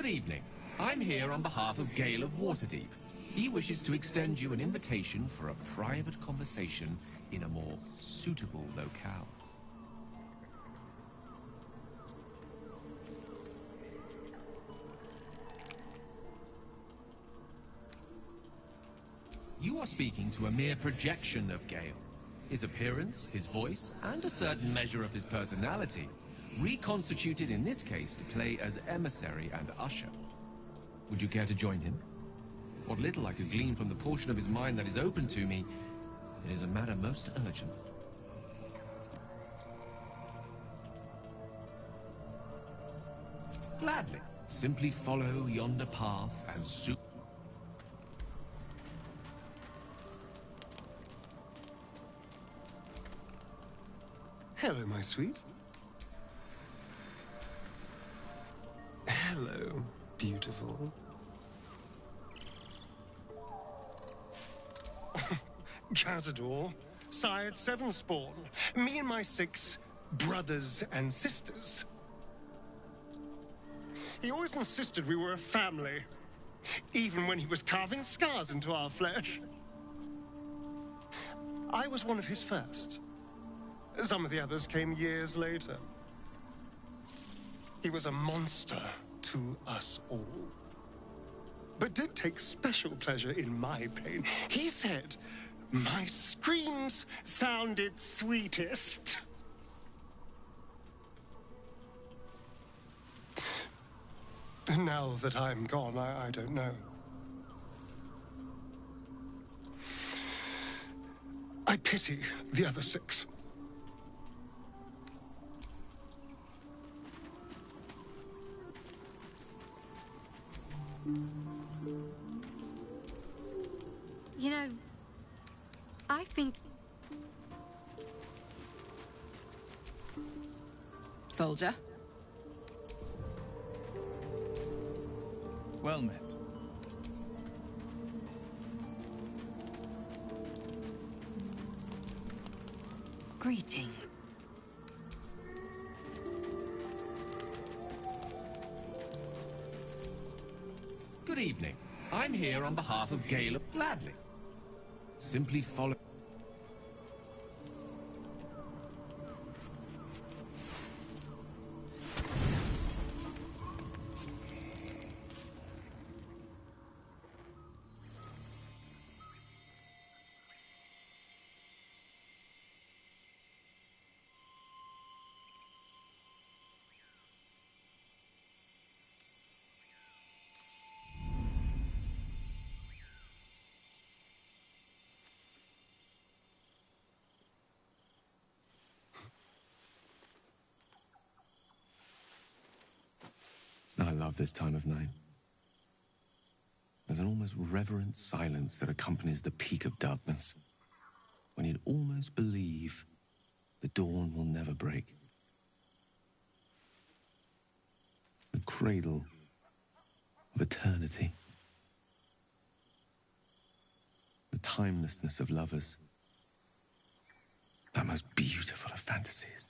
Good evening. I'm here on behalf of Gale of Waterdeep. He wishes to extend you an invitation for a private conversation in a more suitable locale. You are speaking to a mere projection of Gale. His appearance, his voice, and a certain measure of his personality, reconstituted in this case to play as emissary and usher. Would you care to join him? What little I could glean from the portion of his mind that is open to me, it is a matter most urgent. Gladly. Simply follow yonder path and soon... Hello, my sweet. Hello, beautiful. Cazador, sired 7 spawn. Me and my 6 brothers and sisters. He always insisted we were a family, even when he was carving scars into our flesh. I was one of his first. Some of the others came years later. He was a monster to us all, but did take special pleasure in my pain. He said my screams sounded sweetest. And now that I'm gone, I don't know. I pity the other 6. You know, I think... Soldier? Well met. Greetings. Good evening. I'm here on behalf of Gale of Gladly. Simply follow... I love this time of night. There's an almost reverent silence that accompanies the peak of darkness, when you'd almost believe the dawn will never break. The cradle of eternity. The timelessness of lovers. That most beautiful of fantasies.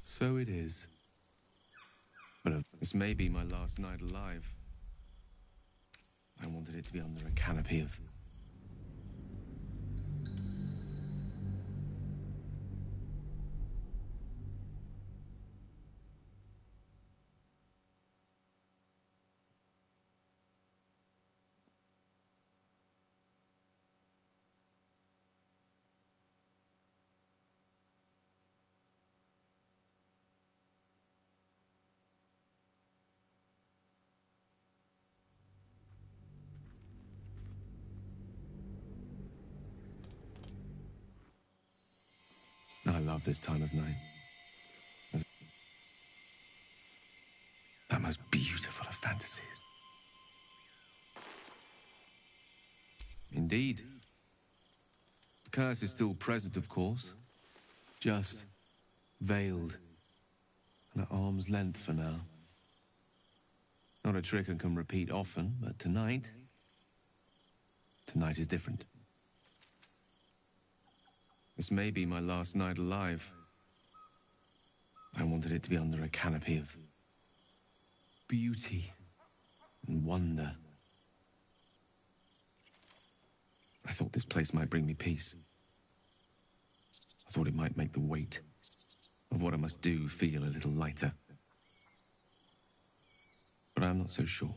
So it is. But this may be my last night alive. I wanted it to be under a canopy of... I love this time of night. The most beautiful of fantasies. Indeed. The curse is still present, of course. Just veiled and at arm's length for now. Not a trick I can repeat often, but tonight is different. This may be my last night alive. I wanted it to be under a canopy of beauty and wonder. I thought this place might bring me peace. I thought it might make the weight of what I must do feel a little lighter. But I'm not so sure.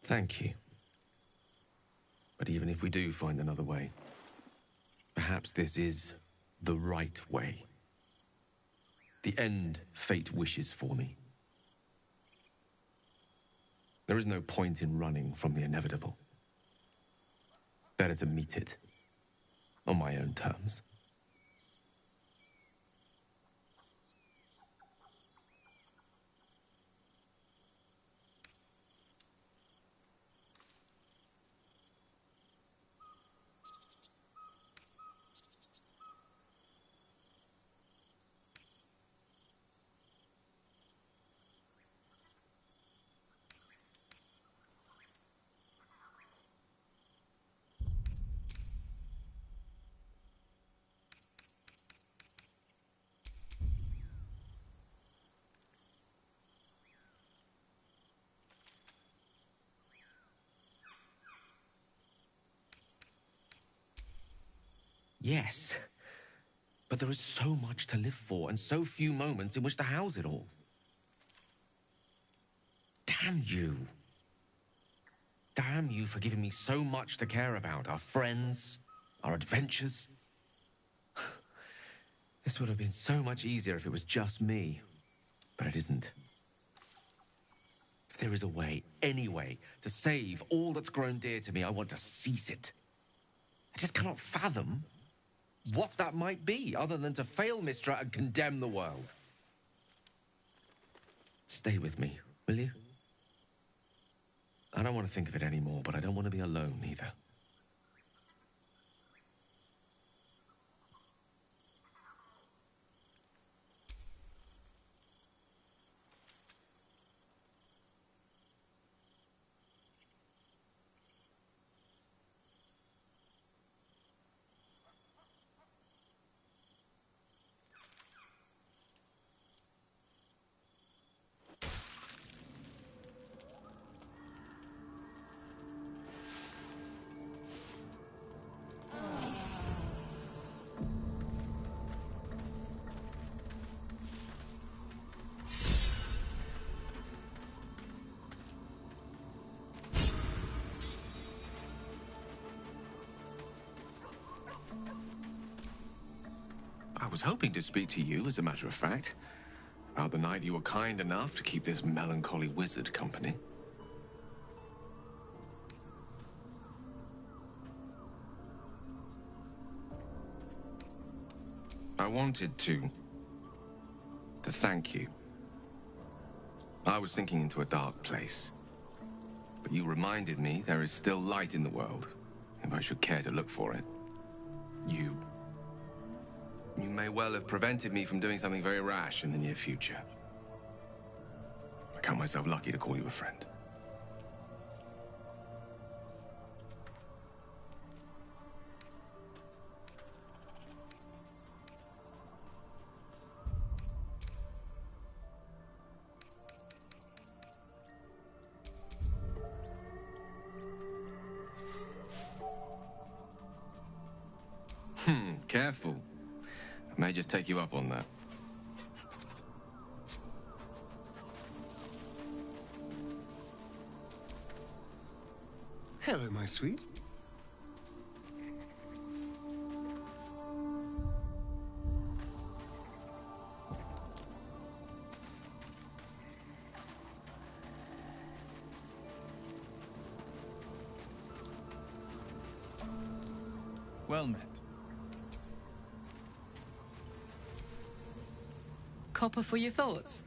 Thank you. But even if we do find another way, perhaps this is the right way. The end fate wishes for me. There is no point in running from the inevitable. Better to meet it on my own terms. Yes, but there is so much to live for and so few moments in which to house it all. Damn you. Damn you for giving me so much to care about. Our friends, our adventures. This would have been so much easier if it was just me, but it isn't. If there is a way, any way, to save all that's grown dear to me, I want to seize it. I just cannot fathom what that might be, other than to fail Mystra and condemn the world. Stay with me, will you? I don't want to think of it anymore, but I don't want to be alone either. I was hoping to speak to you, as a matter of fact, about the night you were kind enough to keep this melancholy wizard company. I wanted to thank you. I was sinking into a dark place, but you reminded me there is still light in the world, if I should care to look for it. You may well have prevented me from doing something very rash in the near future. I count myself lucky to call you a friend. Careful. I may just take you up on that. Hello, my sweet. Well met. Copper for your thoughts.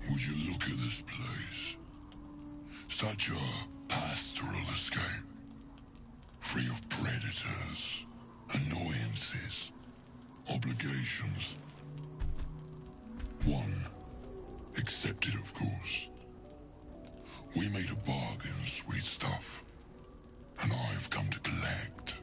Would you look at this place? Such a pastoral escape. Free of predators, annoyances, obligations. One. Accepted, of course. We made a bargain, sweet stuff. And I've come to collect.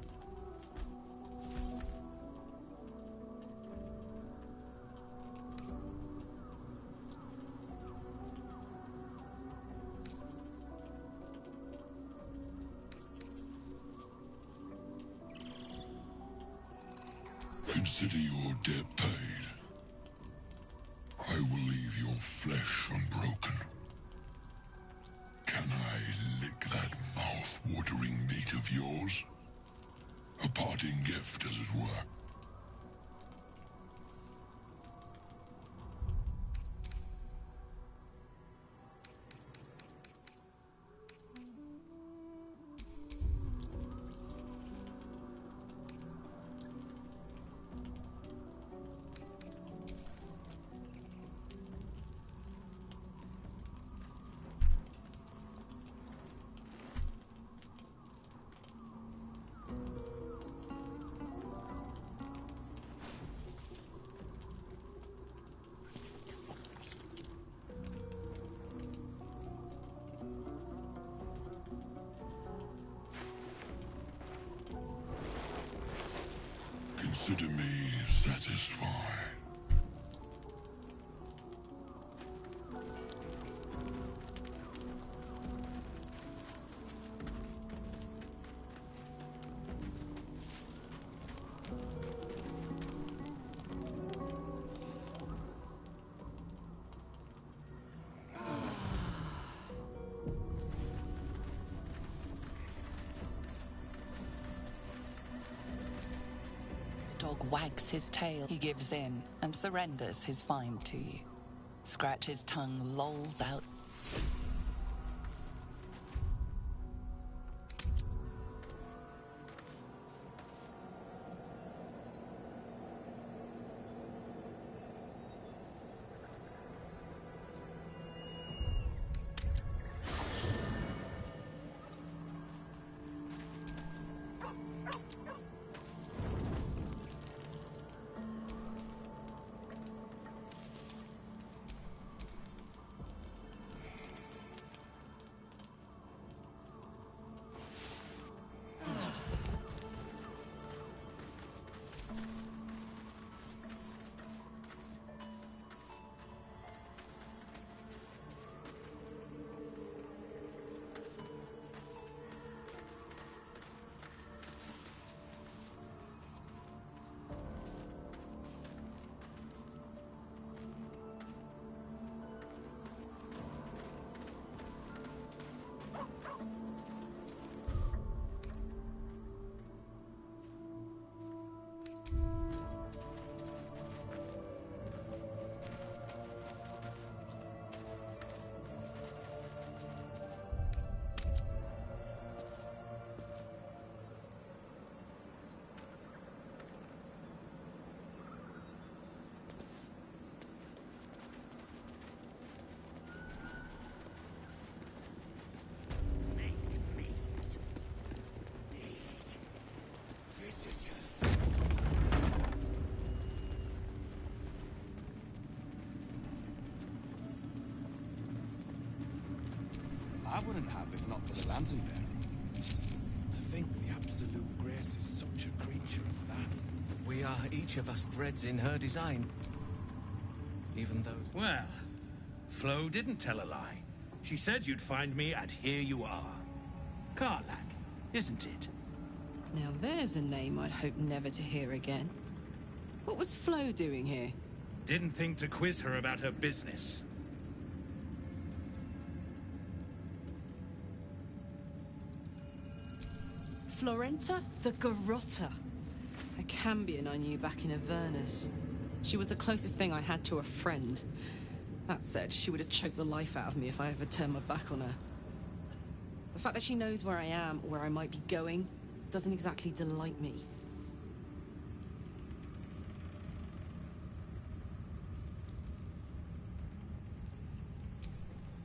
Consider your debt paid. I will leave your flesh unbroken. Can I lick that mouth-watering meat of yours? A parting gift, as it were. Consider me satisfied. Dog wags his tail. He gives in and surrenders his find to you. Scratch's tongue lolls out. for the lantern bearer. To think the absolute grace is such a creature as that. We are each of us threads in her design. Even those... Well, Flo didn't tell a lie. She said you'd find me, and here you are. Karlach, isn't it? Now there's a name I'd hope never to hear again. What was Flo doing here? Didn't think to quiz her about her business. Florenta the Garrotta. A Cambion I knew back in Avernus. She was the closest thing I had to a friend. That said, she would have choked the life out of me if I ever turned my back on her. The fact that she knows where I am, or where I might be going, doesn't exactly delight me.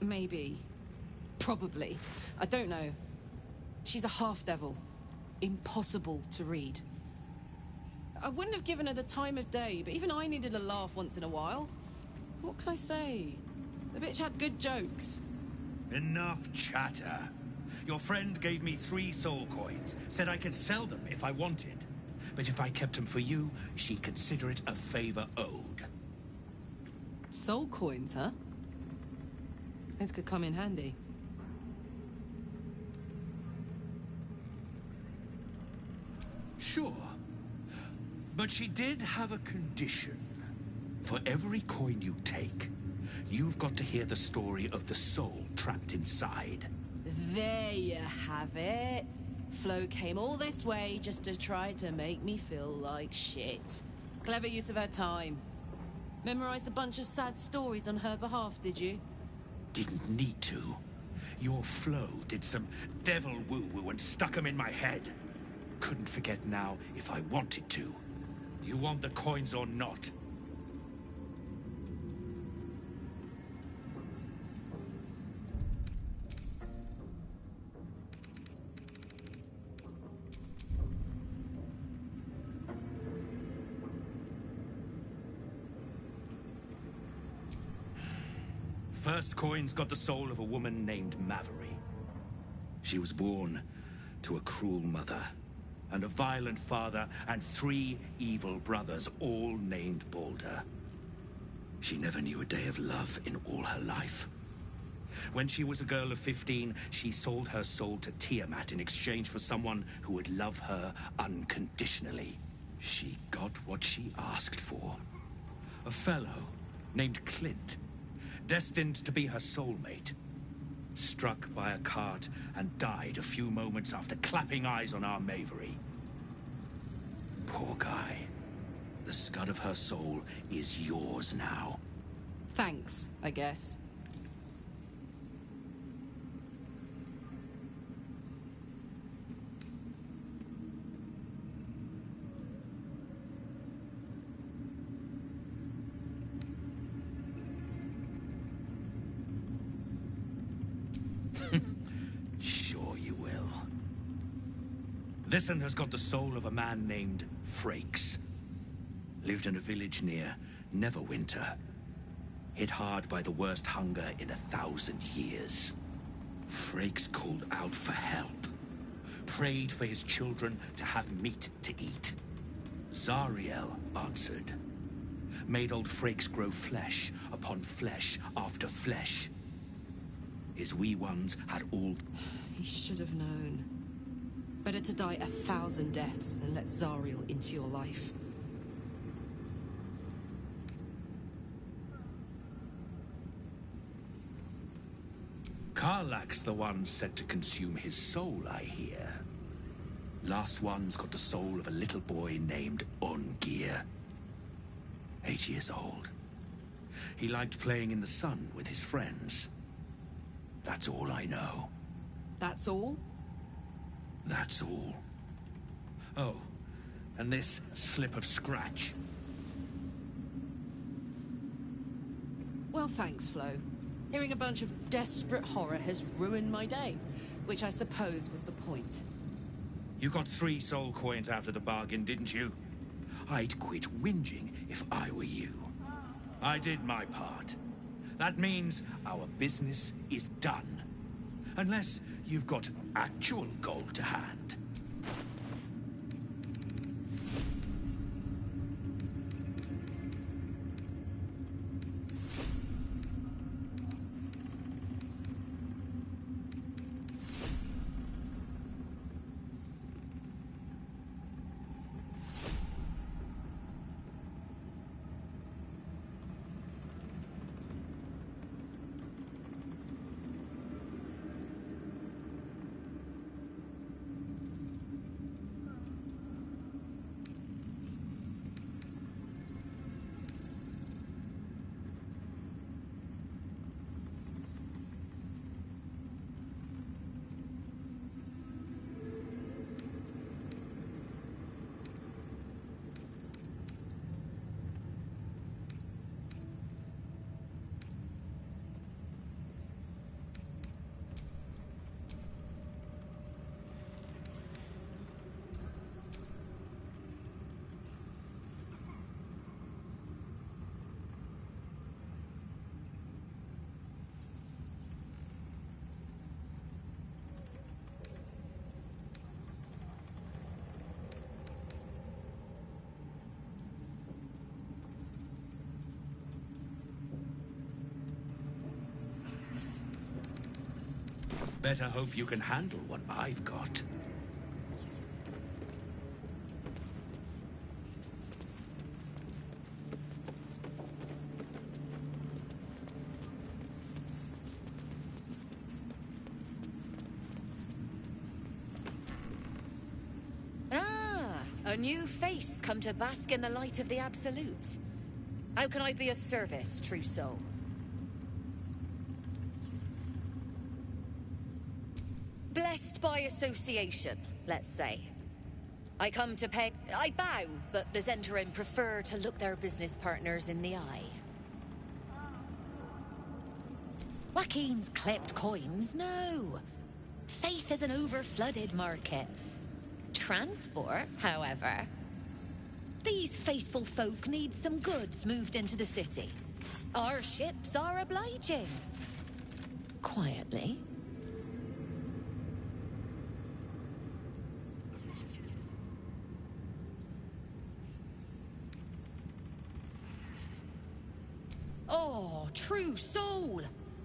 Maybe. Probably. I don't know. She's a half-devil. Impossible to read. I wouldn't have given her the time of day, but even I needed a laugh once in a while. What can I say? The bitch had good jokes. Enough chatter. Your friend gave me 3 soul coins, said I could sell them if I wanted. But if I kept them for you, she'd consider it a favor owed. Soul coins, huh? Those could come in handy. Sure. But she did have a condition. For every coin you take, you've got to hear the story of the soul trapped inside. There you have it. Flo came all this way just to try to make me feel like shit. Clever use of her time. Memorized a bunch of sad stories on her behalf, did you? Didn't need to. Your Flo did some devil woo-woo and stuck 'em in my head. Couldn't forget now if I wanted to. You want the coins or not? First coin's got the soul of a woman named Maveri. She was born to a cruel mother, and a violent father, and 3 evil brothers, all named Baldur. She never knew a day of love in all her life. When she was a girl of 15, she sold her soul to Tiamat in exchange for someone who would love her unconditionally. She got what she asked for. A fellow named Clint, destined to be her soulmate. Struck by a cart and died a few moments after clapping eyes on our Maveri. Poor guy. The scud of her soul is yours now. Thanks, I guess. Sure you will. This one has got the soul of a man named Frakes. Lived in a village near Neverwinter. Hit hard by the worst hunger in 1,000 years. Frakes called out for help. Prayed for his children to have meat to eat. Zariel answered. Made old Frakes grow flesh upon flesh after flesh. His wee ones had all... He should have known. Better to die 1,000 deaths than let Zariel into your life. Karlach's the one set to consume his soul, I hear. Last one's got the soul of a little boy named Ungir. 8 years old. He liked playing in the sun with his friends. That's all I know. That's all? That's all. Oh, and this slip of scratch. Well, thanks, Flo. Hearing a bunch of desperate horror has ruined my day, which I suppose was the point. You got 3 soul coins out of the bargain, didn't you? I'd quit whinging if I were you. I did my part. That means our business is done. Unless you've got actual gold to hand. Better hope you can handle what I've got. Ah, a new face come to bask in the light of the Absolute. How can I be of service, true soul? Blessed by association, let's say. I come to pay... I bow, but the Zentarim prefer to look their business partners in the eye. Joaquin's clipped coins? No. Faith is an over-flooded market. Transport, however... These faithful folk need some goods moved into the city. Our ships are obliging. Quietly. Oh, true soul!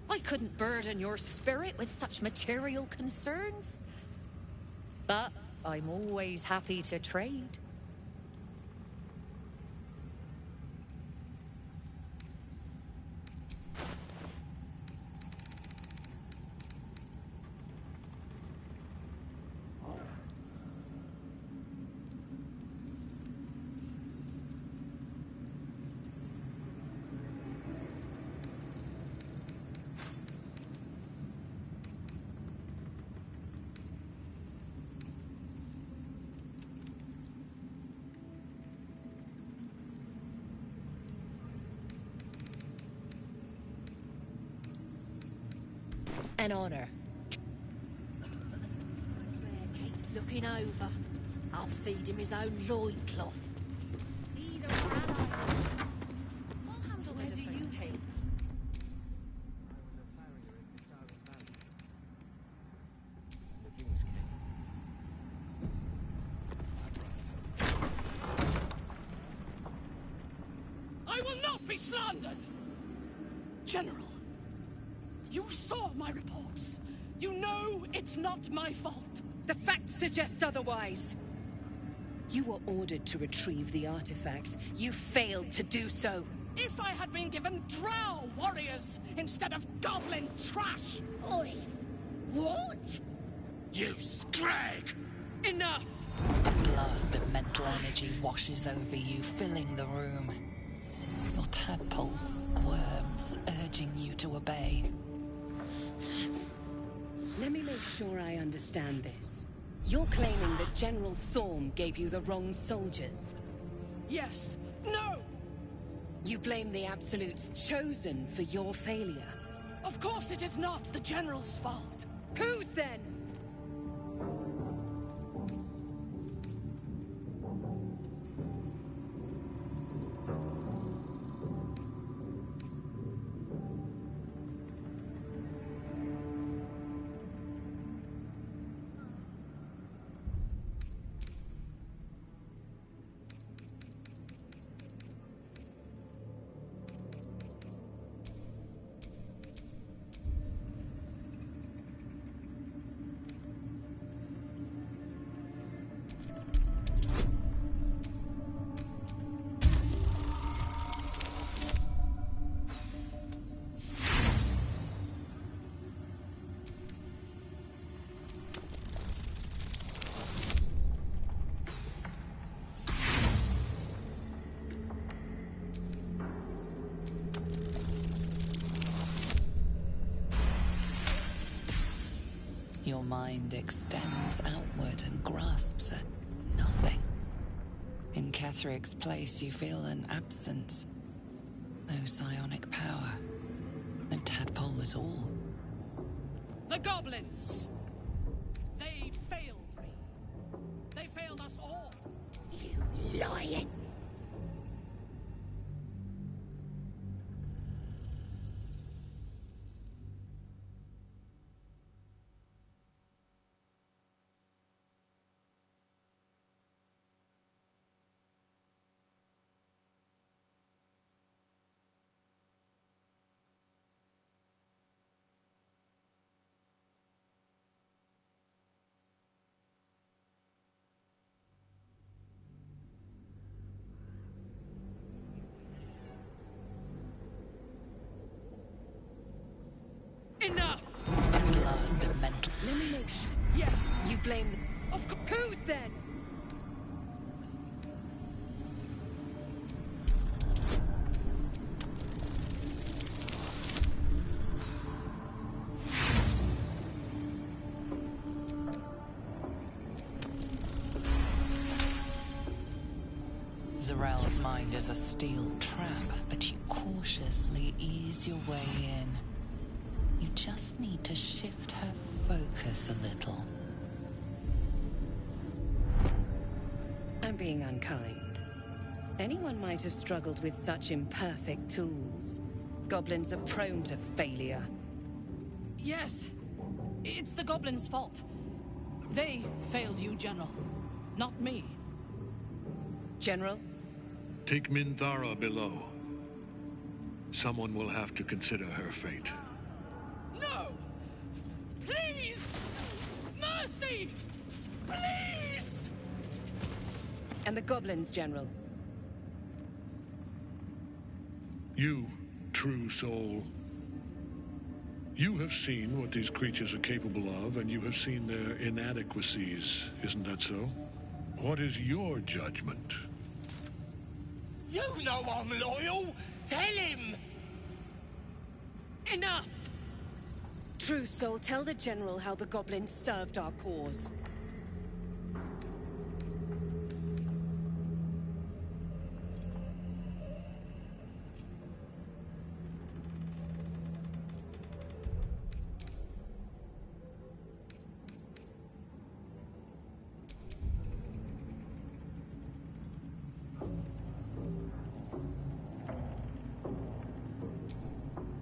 I couldn't burden your spirit with such material concerns. But I'm always happy to trade. An honor. Kate's looking over. I'll feed him his own loincloth. These are our allies. I'll handle the defense. Where do you head? I will not be slandered! General, you saw my reports. You know it's not my fault. The facts suggest otherwise. You were ordered to retrieve the artifact. You failed to do so. If I had been given drow warriors instead of goblin trash! Oi! What? You scrag! Enough! A blast of mental energy washes over you, filling the room. Your tadpole squirms, urging you to obey. Let me make sure I understand this. You're claiming that General Thorm gave you the wrong soldiers? Yes. No! You blame the Absolute's Chosen for your failure? Of course it is not the General's fault. Whose then? your mind extends outward and grasps at nothing. In Kethric's place, you feel an absence. No psionic power. No tadpole at all. The goblins! They failed me. They failed us all. You lying. Enough! Blast of mental. Let me make sure. Yes, You blame the... Of course. Who's then? Zarel's mind is a steel trap, but you cautiously ease your way in. You just need to shift her focus a little. I'm being unkind. Anyone might have struggled with such imperfect tools. Goblins are prone to failure. yes. It's the goblins' fault. They failed you, General. Not me. General? Take Minthara below. Someone will have to consider her fate. No! Please! Mercy! Please! And the goblins, General? You, true soul. You have seen what these creatures are capable of, and you have seen their inadequacies, isn't that so? What is your judgment? You know I'm loyal! Tell him! Enough! True soul, tell the General how the goblins served our cause.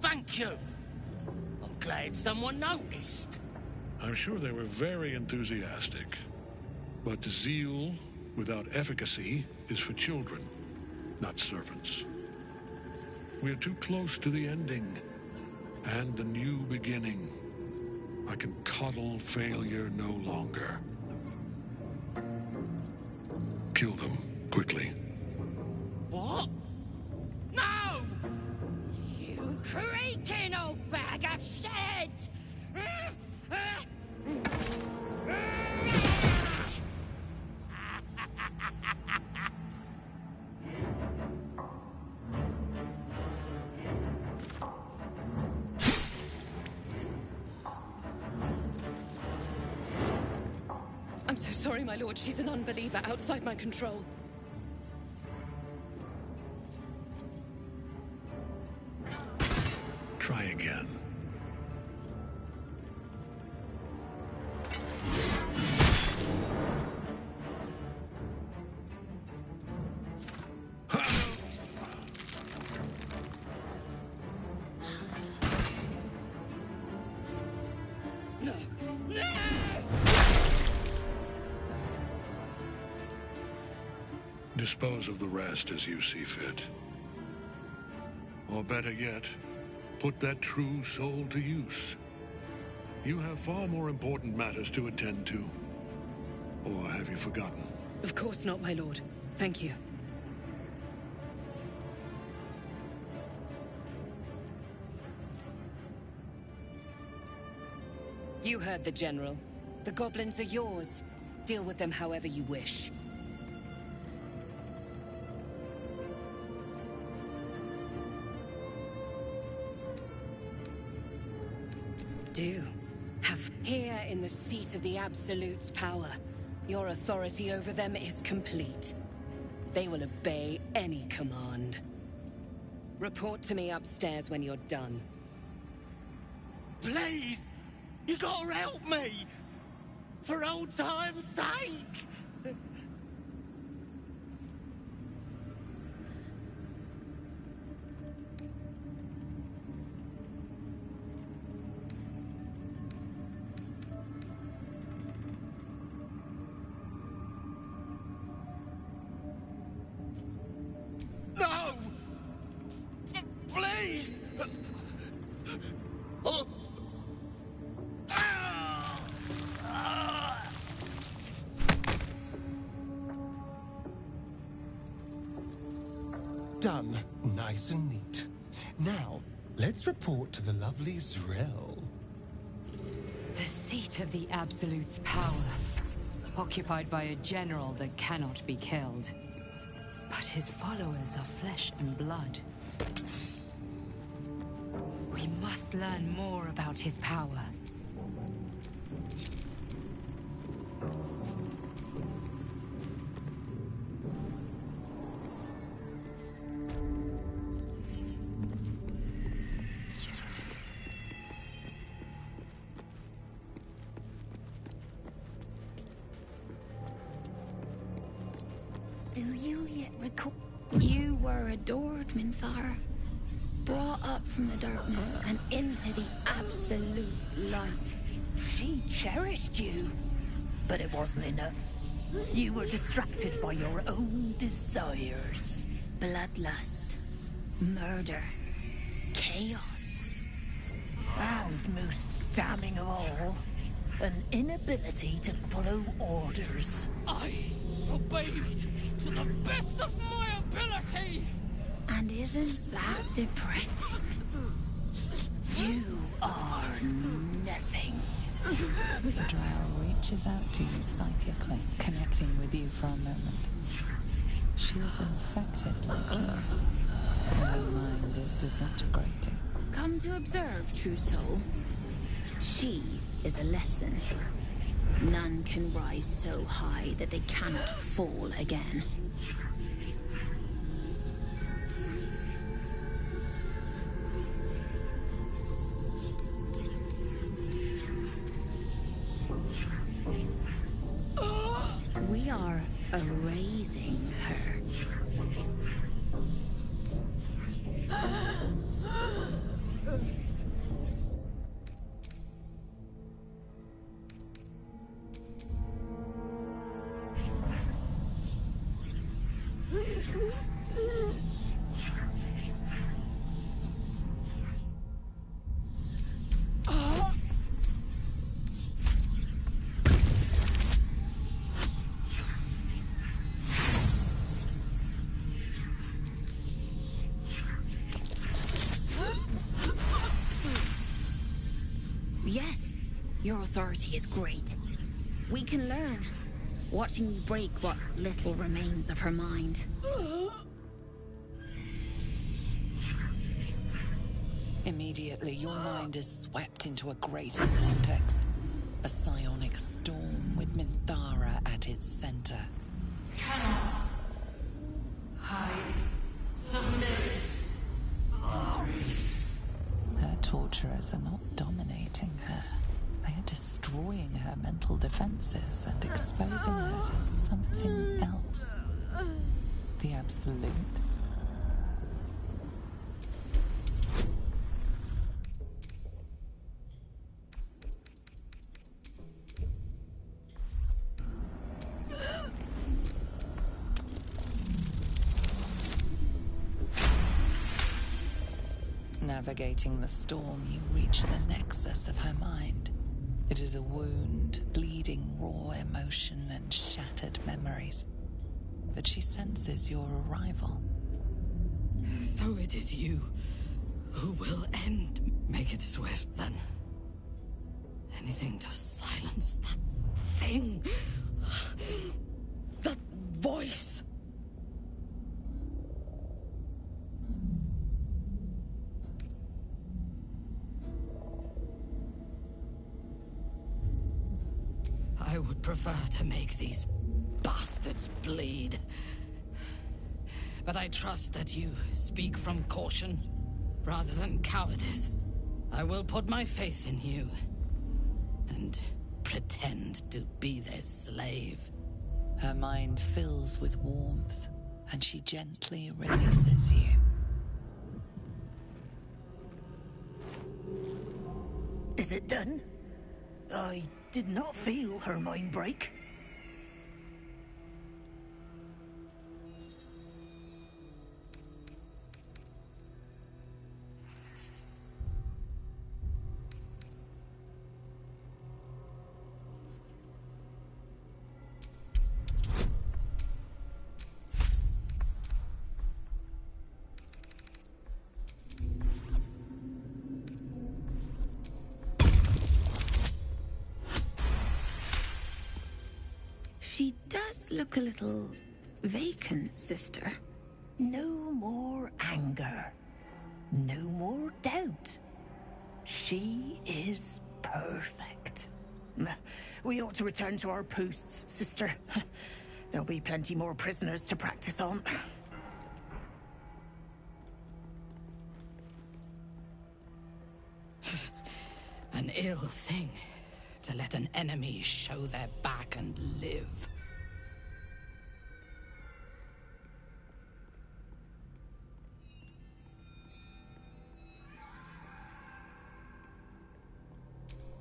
Thank you! I'm glad someone noticed. I'm sure they were very enthusiastic. But zeal without efficacy is for children, not servants. We're too close to the ending, and the new beginning. I can coddle failure no longer. Kill them, quickly. What? No! You creaking old bag of shit! I'm so sorry, my lord. She's an unbeliever outside my control. Try again. Dispose of the rest as you see fit. Or better yet, put that true soul to use. You have far more important matters to attend to. Or have you forgotten? Of course not, my lord. Thank you. You heard the General. The goblins are yours. Deal with them however you wish. Do. Have Here in the seat of the Absolute's power, your authority over them is complete. They will obey any command. Report to me upstairs when you're done. Please! You gotta help me! For old time's sake! No! Please! Oh. Done. Nice and neat. Now, let's report to the lovely Zrel. The seat of the Absolute's power, occupied by a general that cannot be killed. But his followers are flesh and blood. We must learn more about his power. Do you yet recall? You were adored, Minthara. Brought up from the darkness and into the Absolute's light. She cherished you, but it wasn't enough. You were distracted by your own desires. Bloodlust, murder, chaos. And most damning of all, an inability to follow orders. I obeyed to the best of my ability! And isn't that depressing? You are nothing. The drow reaches out to you psychically, connecting with you for a moment. She is infected like you. Her mind is disintegrating. Come to observe, true soul. She is a lesson. None can rise so high that they cannot fall again. We are erasing her. Yes, your authority is great. We can learn, watching you break what little remains of her mind. Immediately, your mind is swept into a greater vortex. A psionic storm with Minthara at its center. Cannot hide. Submit. Her torturers are not dominating her. They are destroying her mental defenses and exposing her to something else. The Absolute. Navigating the storm, you reach the nexus of her mind. It is a wound, bleeding raw emotion and shattered memories. But she senses your arrival. So it is you who will end. Make it swift, then. Anything to silence that thing. That voice. I would prefer to make these bastards bleed. But I trust that you speak from caution rather than cowardice. I will put my faith in you and pretend to be their slave. Her mind fills with warmth, and she gently releases you. Is it done? I did not feel her mind break. She does look a little vacant, sister. No more anger. No more doubt. She is perfect. We ought to return to our posts, sister. There'll be plenty more prisoners to practice on. An ill thing to let an enemy show their back and live.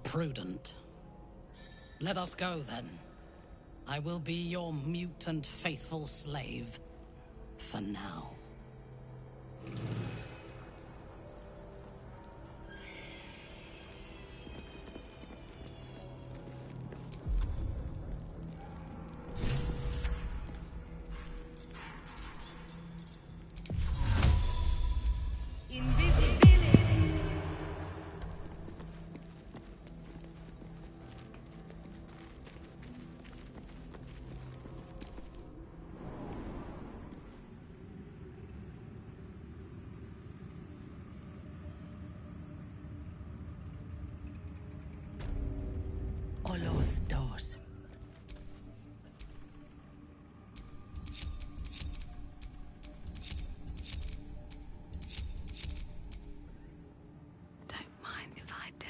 Prudent. Let us go, then. I will be your mute and faithful slave. For now. Oloth dos. Don't mind if I do.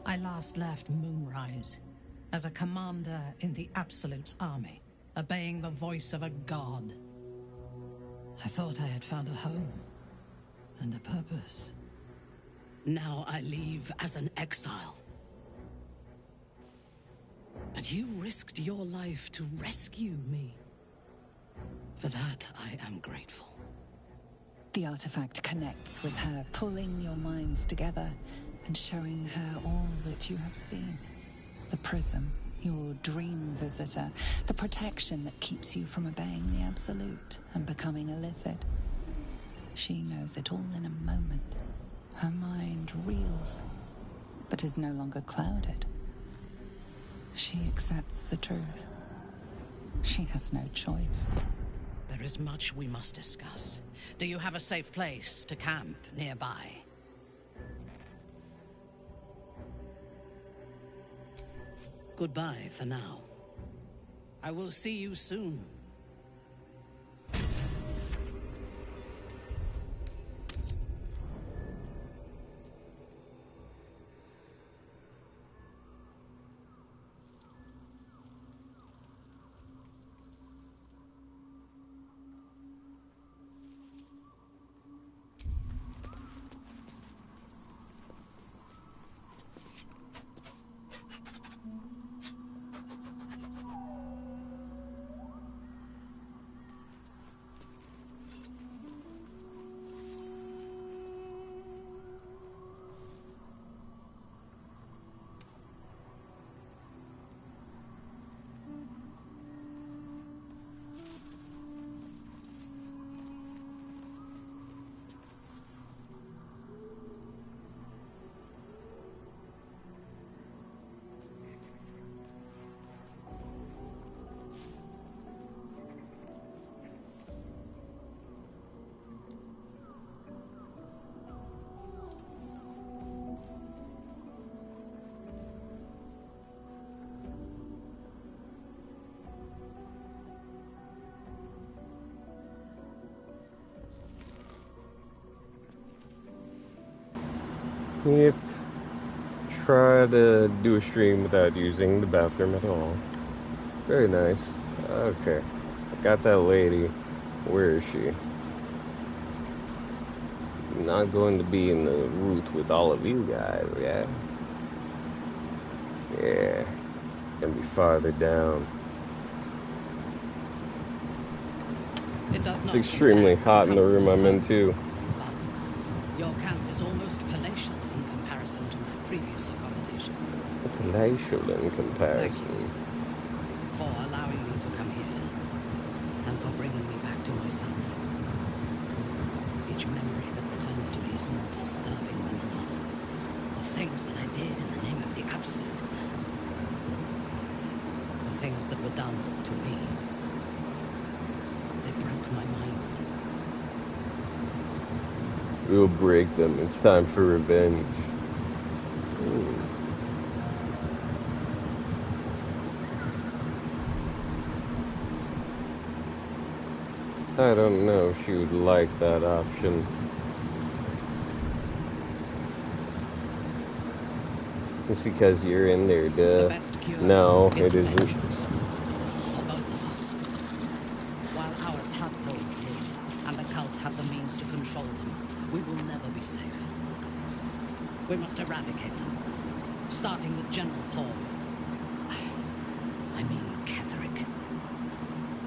I last left Moonrise as a commander in the Absolute's army, obeying the voice of a god. I thought I had found a home and a purpose. Now I leave as an exile. But you risked your life to rescue me. For that, I am grateful. The artifact connects with her, pulling your minds together and showing her all that you have seen. The prism, your dream visitor, the protection that keeps you from obeying the Absolute and becoming a Lithid. She knows it all in a moment. Her mind reels, but is no longer clouded. She accepts the truth. She has no choice. There is much we must discuss. Do you have a safe place to camp nearby? Goodbye for now. I will see you soon. Yep. Try to do a stream without using the bathroom at all. Very nice. Okay. I got that lady. Where is she? Not going to be in the route with all of you guys, yeah? Yeah. Gonna be farther down. It does not It's extremely hot in the room I'm in too. But your camp is almost palatial in comparison to my previous accommodation. Palatial in comparison. Thank you for allowing me to come here and for bringing me back to myself. Each memory that returns to me is more disturbing than the last. The things that I did in the name of the Absolute. The things that were done to me. They broke my mind. We'll break them. It's time for revenge. Ooh. I don't know if she would like that option. It's because you're in there, duh. No, it isn't. For both of us. While our tadpoles live, and the cult have the means to control them, we will never be safe. We must eradicate them, starting with General Thorm. I mean, Ketherick.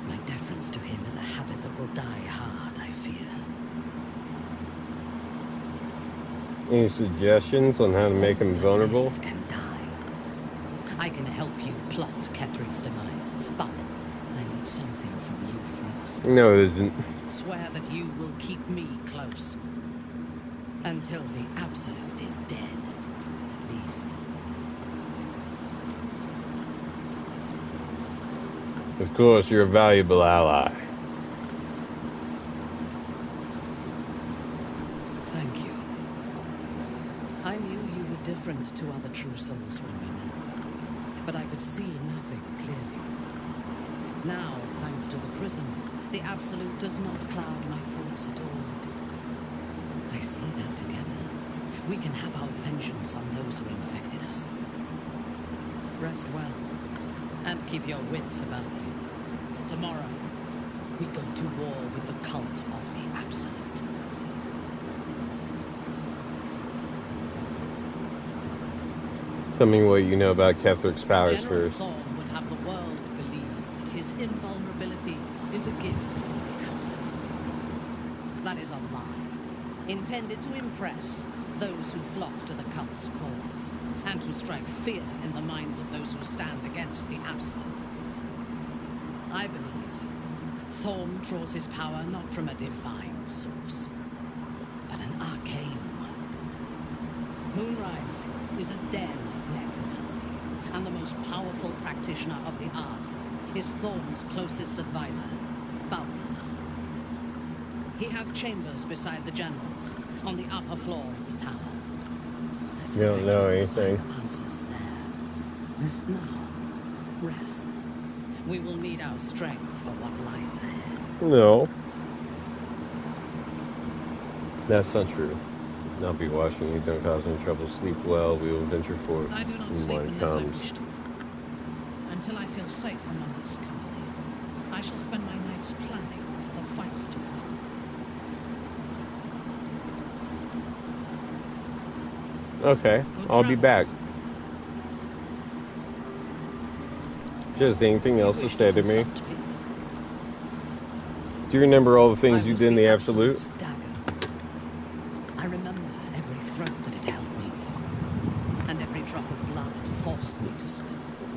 My deference to him is a habit that will die hard, I fear. Any suggestions on how to make him vulnerable? I can help you plot Ketherick's demise, but I need something from you first. No, it isn't. Swear that you will keep me close. Until the Absolute is dead, at least. Of course, you're a valuable ally. Thank you. I knew you were different to other true souls when we met, but I could see nothing clearly. Now, thanks to the prism, the Absolute does not cloud my thoughts at all. I see that together, we can have our vengeance on those who infected us. Rest well, and keep your wits about you. Tomorrow, we go to war with the cult of the Absolute. Tell me what you know about Ketherick's powers General first. Thorm would have the world believe that his invulnerability is a gift from the Absolute. That is a lie, intended to impress those who flock to the cult's cause, and to strike fear in the minds of those who stand against the Absolute. I believe Thorm draws his power not from a divine source, but an arcane one. Moonrise is a den of necromancy, and the most powerful practitioner of the art is Thorm's closest advisor, Balthazar. He has chambers beside the generals, on the upper floor of the tower. You don't know anything. Answers there. Now, rest. We will need our strength for what lies ahead. No. That's not true. Not be watching you, don't cause any trouble. Sleep well, we will venture forth I do not when sleep one unless I comes. wish to. Until I feel safe among this company, I shall spend my nights planning for the fights to come. Okay, I'll be back. Just anything else to say to me? Do you remember all the things you did in the Absolute? I remember every throat that it held me to, and every drop of blood it forced me to spill.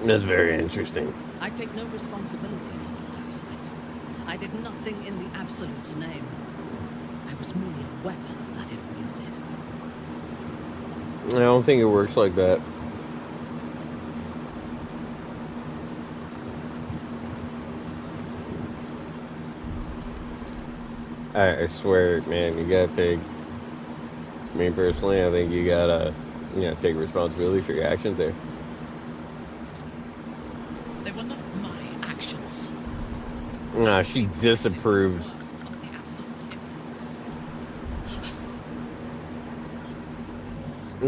That's very interesting. I take no responsibility for the lives I took. I did nothing in the Absolute's name. I was merely a weapon that it wielded. I don't think it works like that. I swear, man, you gotta take... Me personally, I think you gotta, take responsibility for your actions there. They were not my actions. Nah, she disapproves.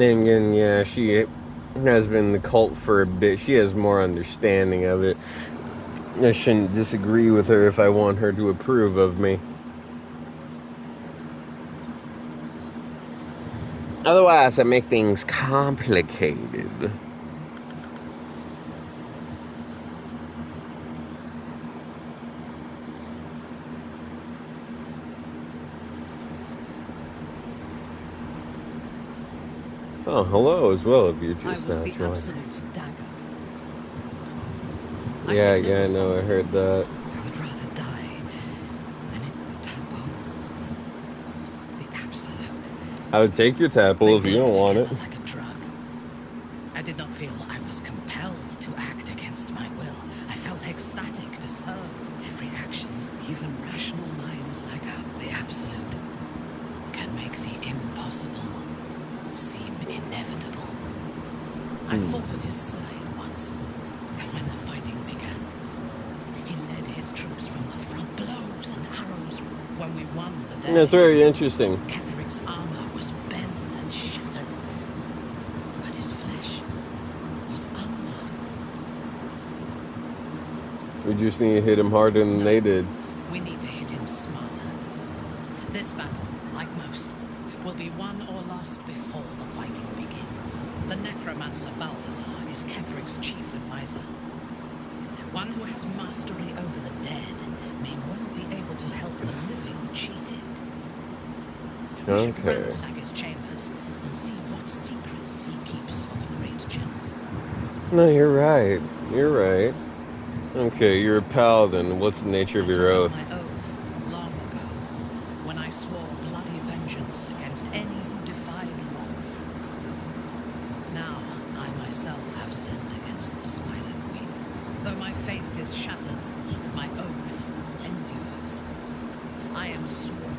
And yeah, she has been in the cult for a bit. She has more understanding of it. I shouldn't disagree with her if I want her to approve of me. Otherwise, I make things complicated. Oh, hello as well, if you're just was not the joining. Absolute's dagger. Yeah, no, I heard that. I would rather die than in the tadpole. The Absolute. I would take your tadpole if you don't want it. Like a drug. I did not feel I was compelled to act against my will. I felt ecstatic to serve. Every action, even rational minds like the Absolute, can make the impossible seem inevitable. I fought at his side once, and when the fighting began, he led his troops from the front, blows and arrows. When we won the day, That's very interesting. Ketheric's armor was bent and shattered, but his flesh was unmarked. We just need to hit him harder than they did. We need to hit him smarter. This battle, like most, will be won or lost before the fighting begins. The necromancer Balthazar is Ketheric's chief advisor. One who has mastery over the dead may well be able to help the living cheat it. We should ransack his chambers and see what secrets he keeps for the great general. No, you're right. You're right. Okay, you're a paladin. What's the nature of your oath? My oath long ago, when I swore bloody vengeance against any who defied Loth. Now, I myself have sinned against the Spider Queen. Though my faith is shattered, my oath endures. I am sworn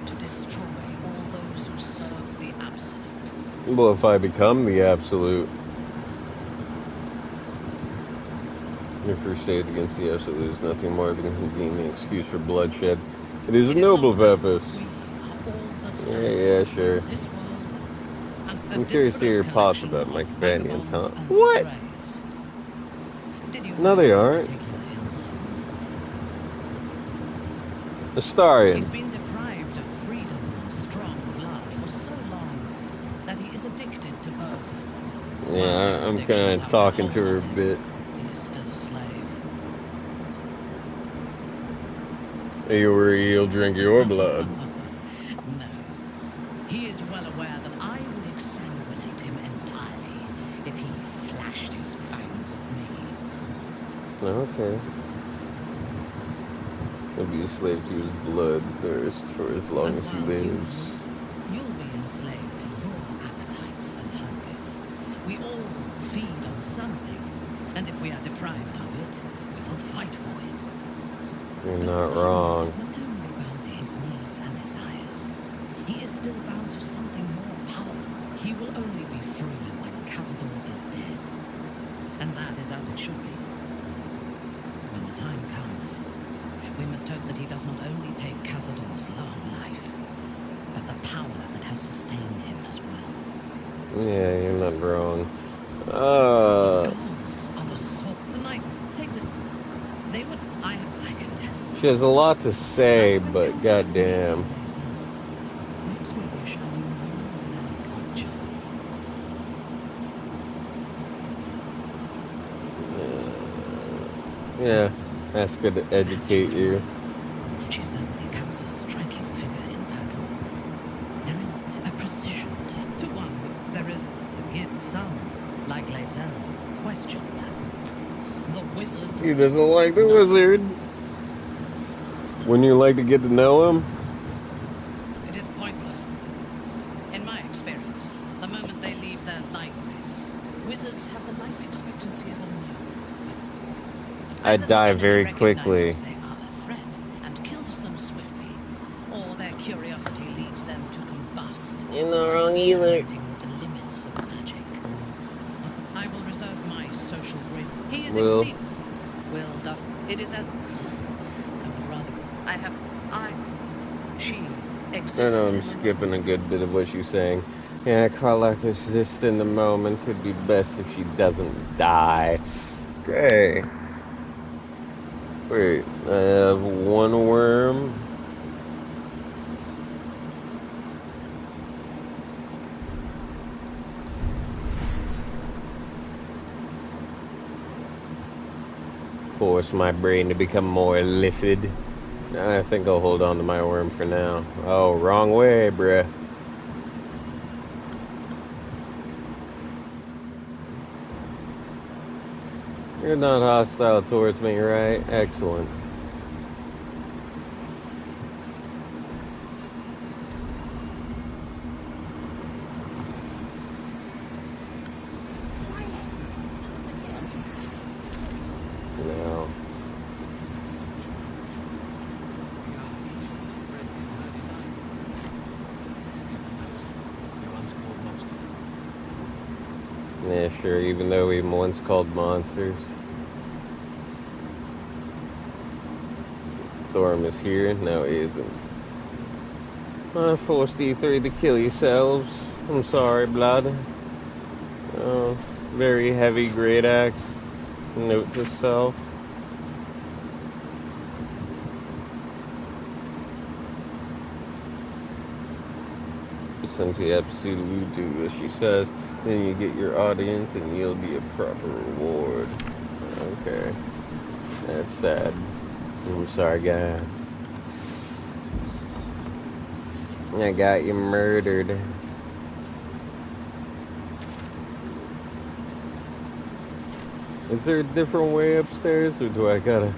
to destroy all those who serve the Absolute. Well, if I become the Absolute, your crusade against the Absolute is nothing more than a convenient excuse for bloodshed. It is a noble purpose. Yeah, sure. I'm curious to hear your thoughts about my companions, huh? What? No, they aren't. Astarion. He's been deprived of freedom and strong blood for so long that he is addicted to both. Yeah, I'm kind of talking to her a bit. He is still a slave. Are you worried he'll drink your blood? No. He is well aware that I would exsanguinate him entirely if he flashed his fangs at me. Okay. He'll be a slave to his blood thirst for as long as he lives. You'll be enslaved to your appetites and hungers. We all feed on something, and if we are deprived of it, we will fight for it. You're not wrong. He is not only bound to his needs and desires, he is still bound to something more powerful. He will only be free when Cazador is dead, and that is as it should be. When the time comes, we must hope that he does not only take Cazador's long life, but the power that has sustained him as well. Yeah, you're not wrong. Gods are the sort. Then I take the. They would. I can tell you. She has a lot to say, but goddamn. Makes me wish I knew more of their culture. Yeah, that's good to educate you. She certainly cuts a striking figure in battle. There is a precision to one who there is the gift. Some, like Lae'zel, question that. The wizard. He doesn't like the wizard. Wouldn't you like to get to know him? It is pointless. In my experience, the moment they leave their libraries, wizards have the life expectancy of a gnome. I die very quickly. They are a threat and kills them swiftly, or their curiosity leads them to combust. You're not wrong either. With the limits of magic. I will reserve my social grid. He is Will. exceeding. Will doesn't. It is as. I would rather. She know I'm skipping a good bit of what she's saying. Yeah, Carlotta exists in the moment. It'd be best if she doesn't die. Okay. Wait, I have one worm. Force my brain to become more liquid. I think I'll hold on to my worm for now. Oh, wrong way, bruh. You're not hostile towards me, right? Excellent. No. Yeah, sure, even though we once called monsters. Thorm is here, no he isn't. I forced you three to kill yourselves. I'm sorry, blood. Oh, very heavy great axe. Note to self. Since you absolutely do as she says, then you get your audience and you'll be a proper reward. Okay. That's sad. I'm sorry, guys. I got you murdered. Is there a different way upstairs, or do I gotta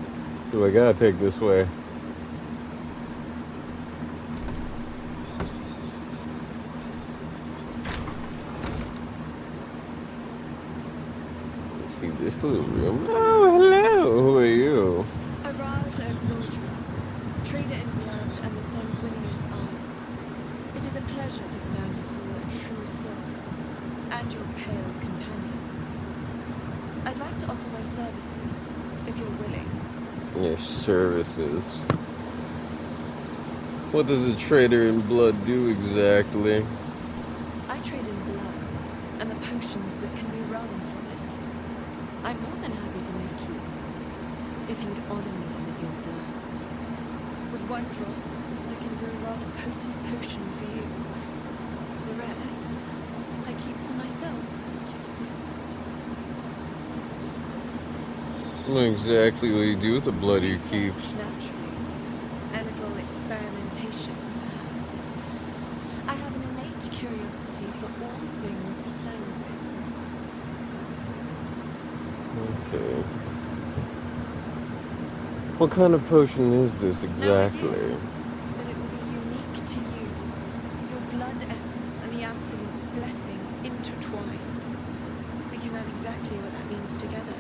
take this way? Let's see this little room. Oh, hello. Who are you? Arrived at Lordra, trader in blood and the sanguineous arts. It is a pleasure to stand before a true soul and your pale companion. I'd like to offer my services, if you're willing. Your services? What does a trader in blood do exactly? I trade in blood and the potions that can be wrung from it. I'm more than happy to make you one, if you'd honor me with your blood. With one drop, I can brew a rather potent potion for you. The rest, I keep for myself. What exactly will you do with the blood you keep? Naturally. A little experimentation, perhaps. I have an innate curiosity for all things sanguine. Okay. What kind of potion is this exactly? No idea, but it will be unique to you. Your blood essence and the Absolute's blessing intertwined. We can learn exactly what that means together.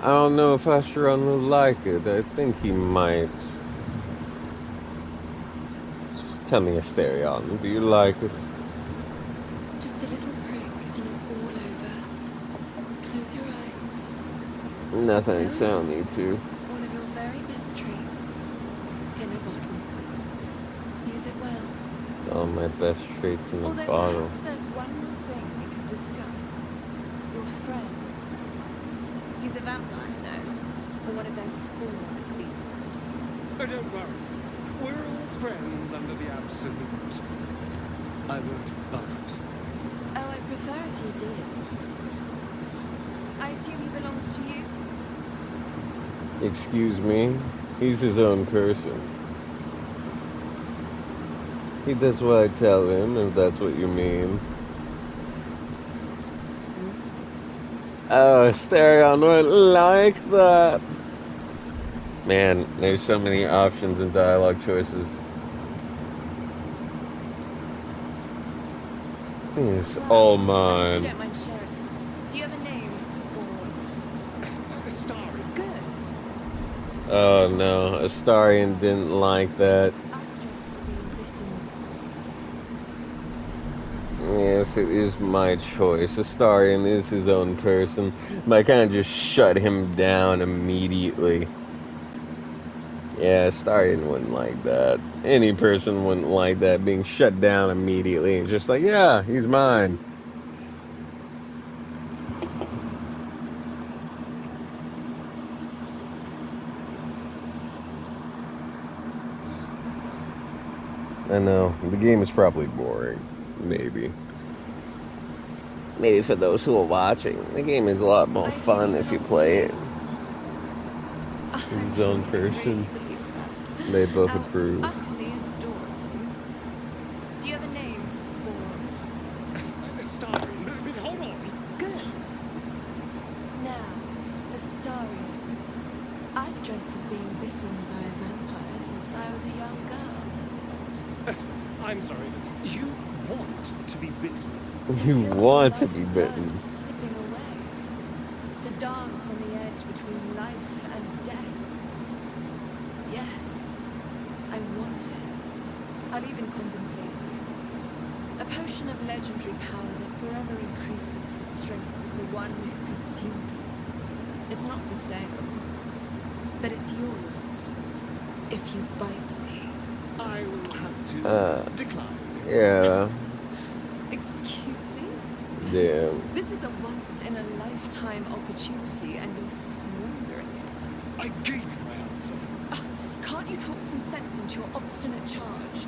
I don't know if Astron will like it. I think he might. Tell me, Asterion, do you like it? Just a little prick and it's all over. Close your eyes. No thanks, I don't need to. One of your very best traits. In a bottle. Use it well. All my best traits in the Although bottle. perhaps there's one more thing we could discuss. Your friend. He's a vampire, no? Or one of their spawn, at least. Oh, don't worry. We're all friends under the Absolute. I won't bite. Oh, I'd prefer if you did. I assume he belongs to you? Excuse me? He's his own person. He does what I tell him, if that's what you mean. Oh, Asterion wouldn't like that. Man, there's so many options and dialogue choices. It's all mine. Don't mind sharing. Do you have a name, Spawn? Astarion. Good. Oh no, Astarion didn't like that. Yes, it is my choice. Astarion is his own person. But I kind of just shut him down immediately. Yeah, Starion wouldn't like that. Any person wouldn't like that, being shut down immediately. It's just like, yeah, he's mine. I know, the game is probably boring. Maybe. Maybe for those who are watching, the game is a lot more fun if you play it. His own person. They both approve. Utterly adorable. Do you have a name, Spawn? Astarion, hold on. Good. Now, Astarion. I've dreamt of being bitten by a vampire since I was a young girl. I'm sorry, you want to be bitten? You want to be bitten. Slipping away. To dance on the edge between life and death. Yes, I want it. I'll even compensate you. A potion of legendary power that forever increases the strength of the one who consumes it. It's not for sale, but it's yours if you bite me. I will have to decline. Yeah. Excuse me? Damn. This is a once-in-a-lifetime opportunity, and you're squandering it. I gave you my answer. Can't you talk some sense into your obstinate charge?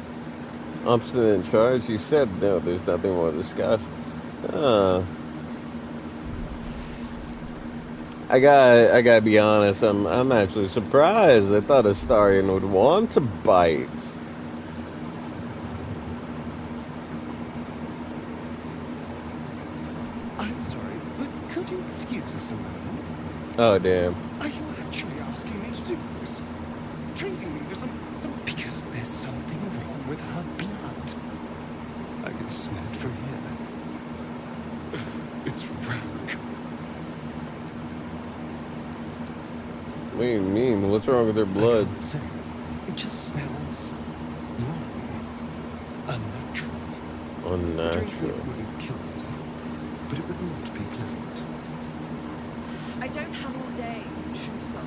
Obstinate charge? You said no, there's nothing more to discuss. I gotta be honest, I'm actually surprised. I thought Astarion would want to bite. I'm sorry, but could you excuse us a moment? Oh, damn. Are you actually asking me to do this? Trading me for some... Because there's something wrong with her blood. I can smell it from here. It's rank. What do you mean? What's wrong with her blood? I can't say. It just smells wrong. Unnatural. Unnatural. It wouldn't kill me, but it would not be pleasant. I don't have all day, you true soul.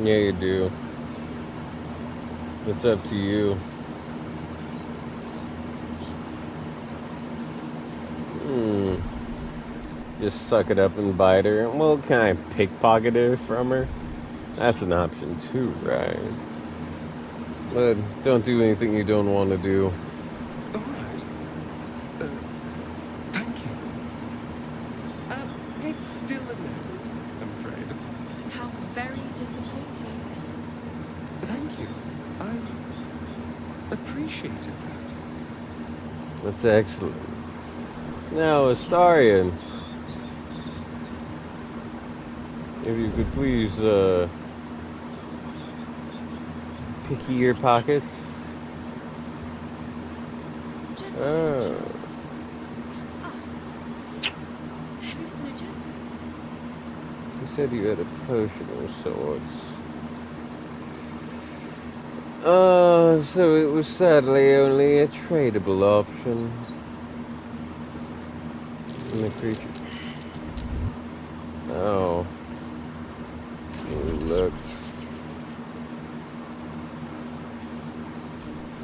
Yeah, you do. It's up to you. Just suck it up and bite her. Well, can I pickpocket her from her? That's an option too, right? But don't do anything you don't want to do. Alright. Thank you. It's still a no, I'm afraid. How very disappointing. Thank you. I appreciated that. That's excellent. Now, Astarion, if you could please, picky your pockets. Oh. Hallucinogenic. You said you had a potion of sorts. So it was sadly only a tradable option. And the creature. Oh. Ooh, look.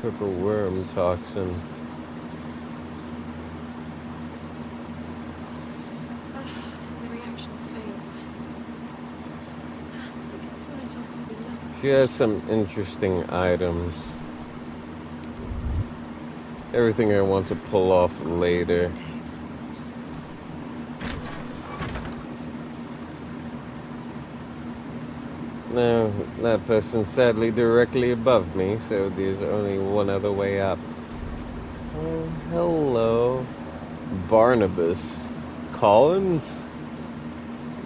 Purple worm toxin. The reaction failed. Perhaps I can pour it off as a luck. She has some interesting items. Everything I want to pull off later. No, that person's sadly directly above me, so there's only one other way up. Oh, hello. Barnabas Collins?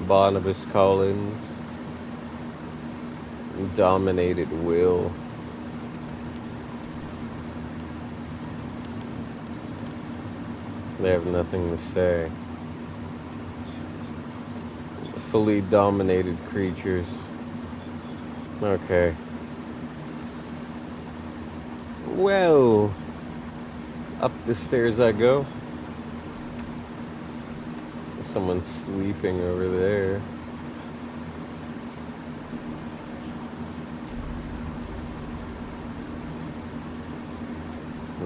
Barnabas Collins. Dominated will. They have nothing to say. Fully dominated creatures. Okay. Well, up the stairs I go. Someone's sleeping over there.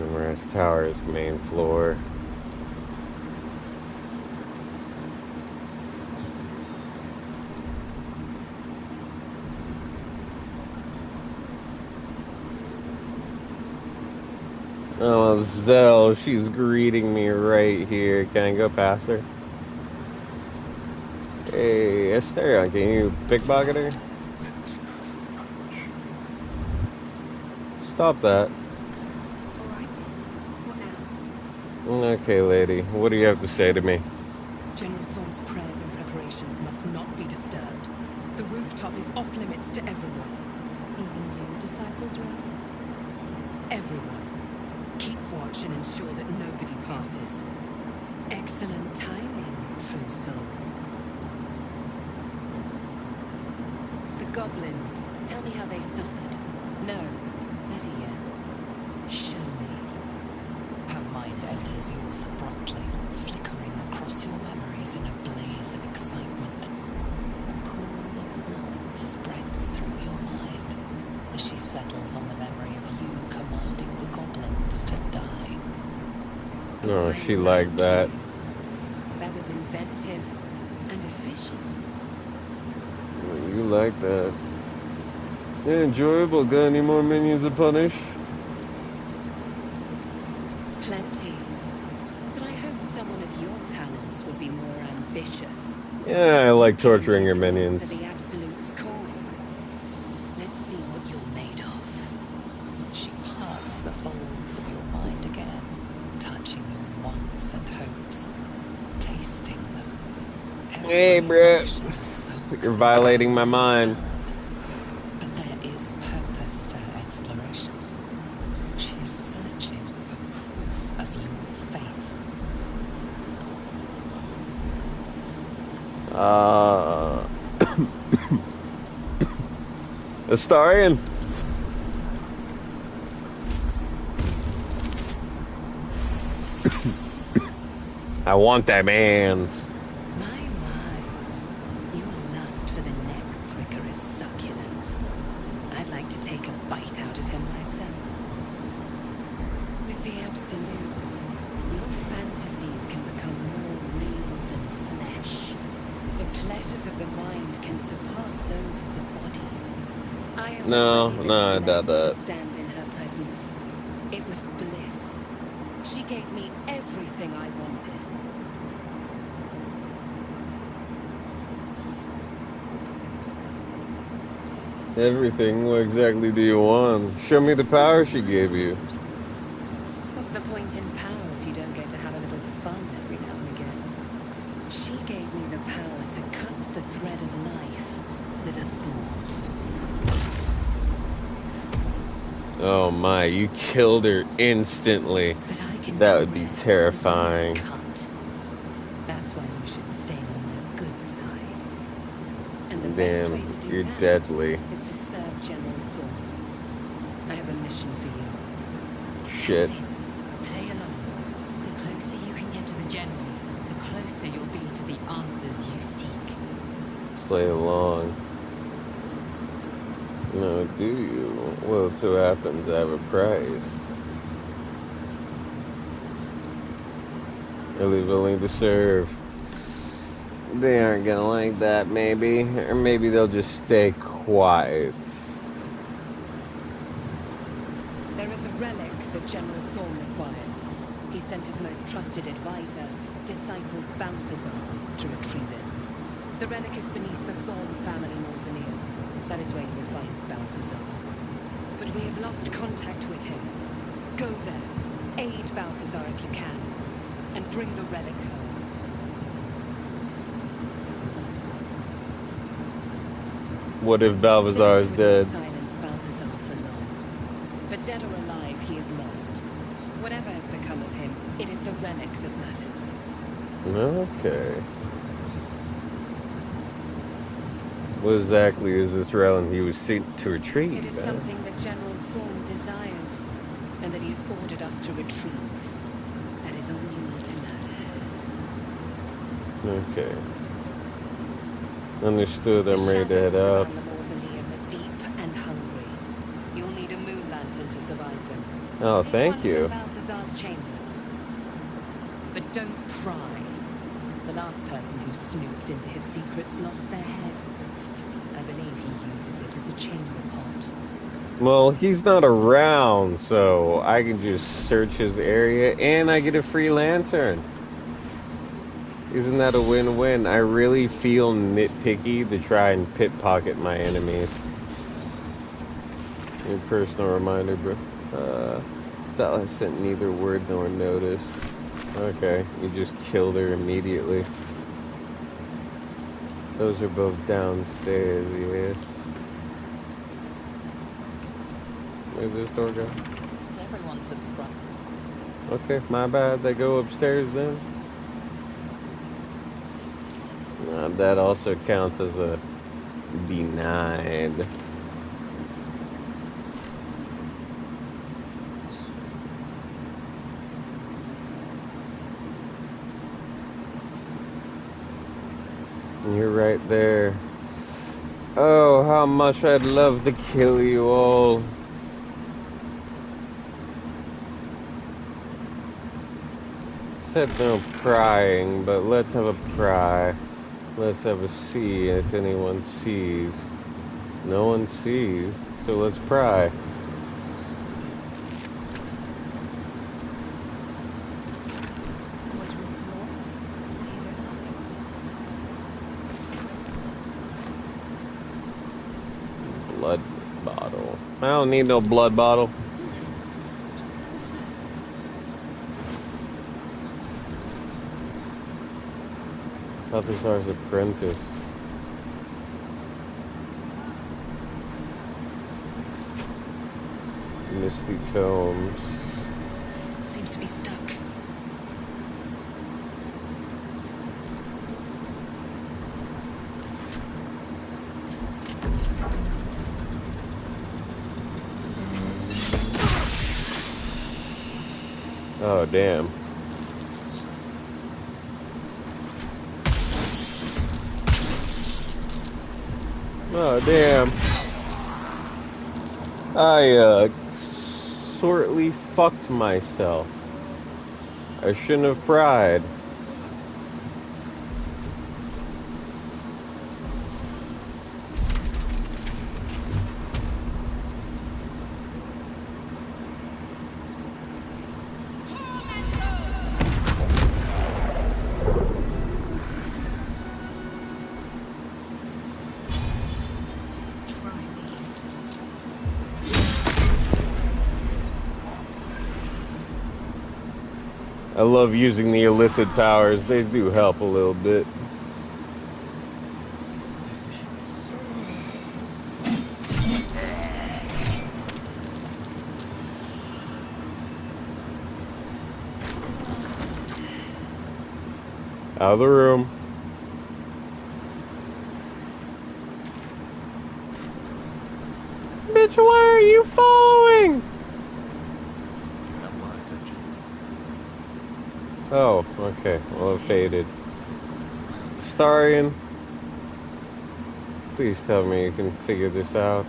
Numerous towers, main floor. Oh, Zell, she's greeting me right here. Can I go past her? Hey, Esther, can you pickpocket her? Stop that. Alright. What now? Okay, lady. What do you have to say to me? General Thorne's prayers and preparations must not be disturbed. The rooftop is off limits to everyone. Even you, Disciples Row? Everyone. Keep watch and ensure that nobody passes. Excellent timing, true soul. The goblins, tell me how they suffered. No, better yet, show me. Her mind enters yours abruptly, flickering across your memories in a blaze of excitement. A pool of warmth spreads through your mind as she settles on the memory of you commanding the goblins to die. Oh, she liked that. That was inventive and efficient. You like that. Yeah, enjoyable. Got any more minions to punish? Plenty. But I hope someone of your talents would be more ambitious. Yeah, I like torturing your minions. For the Absolute's call. Let's see what you're made of. She parts the folds of your mind again, touching your wants and hopes, tasting them. Hey, bruh. You're violating my mind. But there is purpose to her exploration. She is searching for proof of your faith. Astarion. I want that man's. Your lust for the neck pricker is succulent. I'd like to take a bite out of him myself. With the Absolute, your fantasies can become more real than flesh. The pleasures of the mind can surpass those of the body. I have No, I doubt that. to stand in her presence. It was bliss. She gave me everything I wanted. Everything? What exactly do you want? Show me the power she gave you. What's the point in power if you don't get to have a little fun every now and again? She gave me the power to cut the thread of life with a thought. Oh my, you killed her instantly. That would be terrifying. That's why you should stay on my good side. And the Damn, best way to do you're that deadly. is to serve General Thorne. I have a mission for you. Shit. Play along. The closer you can get to the General, the closer you'll be to the answers you seek. Play along. No, do you? Well, it so happens I have a prize. Really willing to serve. They aren't gonna like that, maybe. Or maybe they'll just stay quiet. There is a relic that General Thorne requires. He sent his most trusted advisor, disciple Balthazar, to retrieve it. The relic is beneath the Thorne family mausoleum. That is where you will find Balthazar. But we have lost contact with him. Go there, aid Balthazar if you can, and bring the relic home. What if Balthazar is dead? Silence Balthazar for long. But dead or alive, he is lost. Whatever has become of him, it is the relic that matters. Okay. What exactly is this relic he was sent to retrieve? It is something that General Thorne desires, and that he has ordered us to retrieve. That is all you need to know. Okay. Understood, I'm The ready to head shadows out. around the mausoleum are deep and hungry. You'll need a moon lantern to survive them. Oh, Take thank one you. from Balthazar's chambers. But don't pry. The last person who snooped into his secrets lost their head. I believe he uses it as a chamber pot. Well, he's not around, so I can just search his area and I get a free lantern. Isn't that a win-win? I really feel nitpicky to try and pickpocket my enemies. Your personal reminder, bro. Sal sent neither word nor notice. Okay, you just killed her immediately. Those are both downstairs, yes. Where's this door go? Does everyone subscribe? Okay, my bad. They go upstairs then. That also counts as a denied. You're right there. Oh, how much I'd love to kill you all. Said no prying, but let's have a pry. Let's have a see if anyone sees. No one sees, so let's pry. Blood bottle. I don't need no blood bottle. Balthazar's apprentice. Misty tomes. Seems to be stuck. Oh, damn. Oh, damn. I, sortly fucked myself. I shouldn't have pried. I love using the illithid powers. They do help a little bit. Out of the room. Bitch, why are you following? Oh, okay. Well, it faded. Starian, please tell me you can figure this out.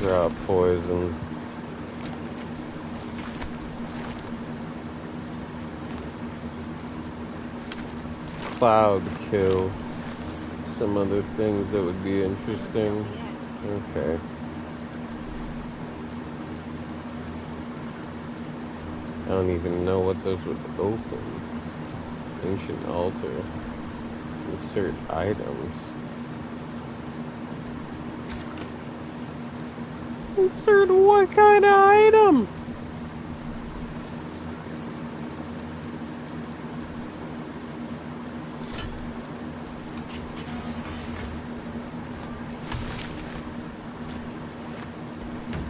Drop poison. Cloud kill. Some other things that would be interesting. Okay. I don't even know what those would open. Ancient altar. Insert items. Insert what kind of item?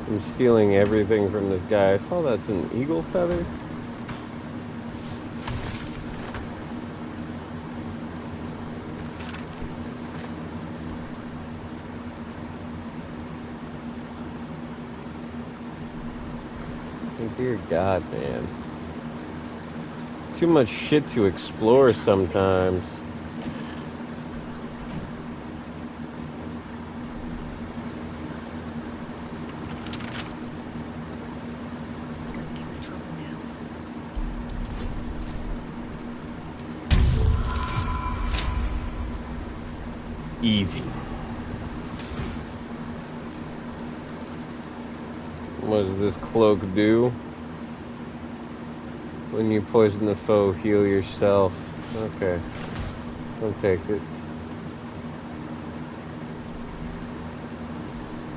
I'm stealing everything from this guy. I saw that's an eagle feather. Oh, dear God, man. Too much shit to explore sometimes. Easy. What does this cloak do? When you poison the foe, heal yourself. Okay. I'll take it.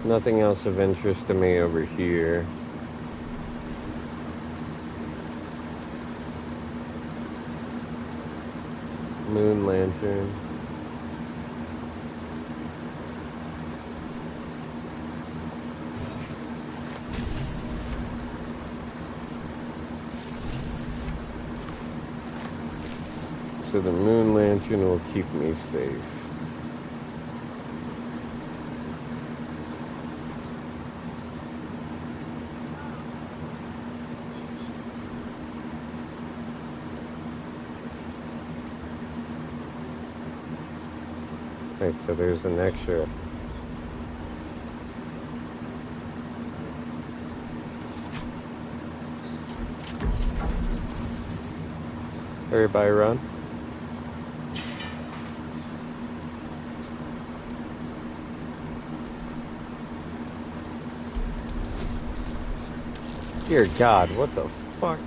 Nothing else of interest to me over here. Moon lantern. So the moon lantern will keep me safe. Okay, so there's an extra. Everybody run. Dear God, what the fuck?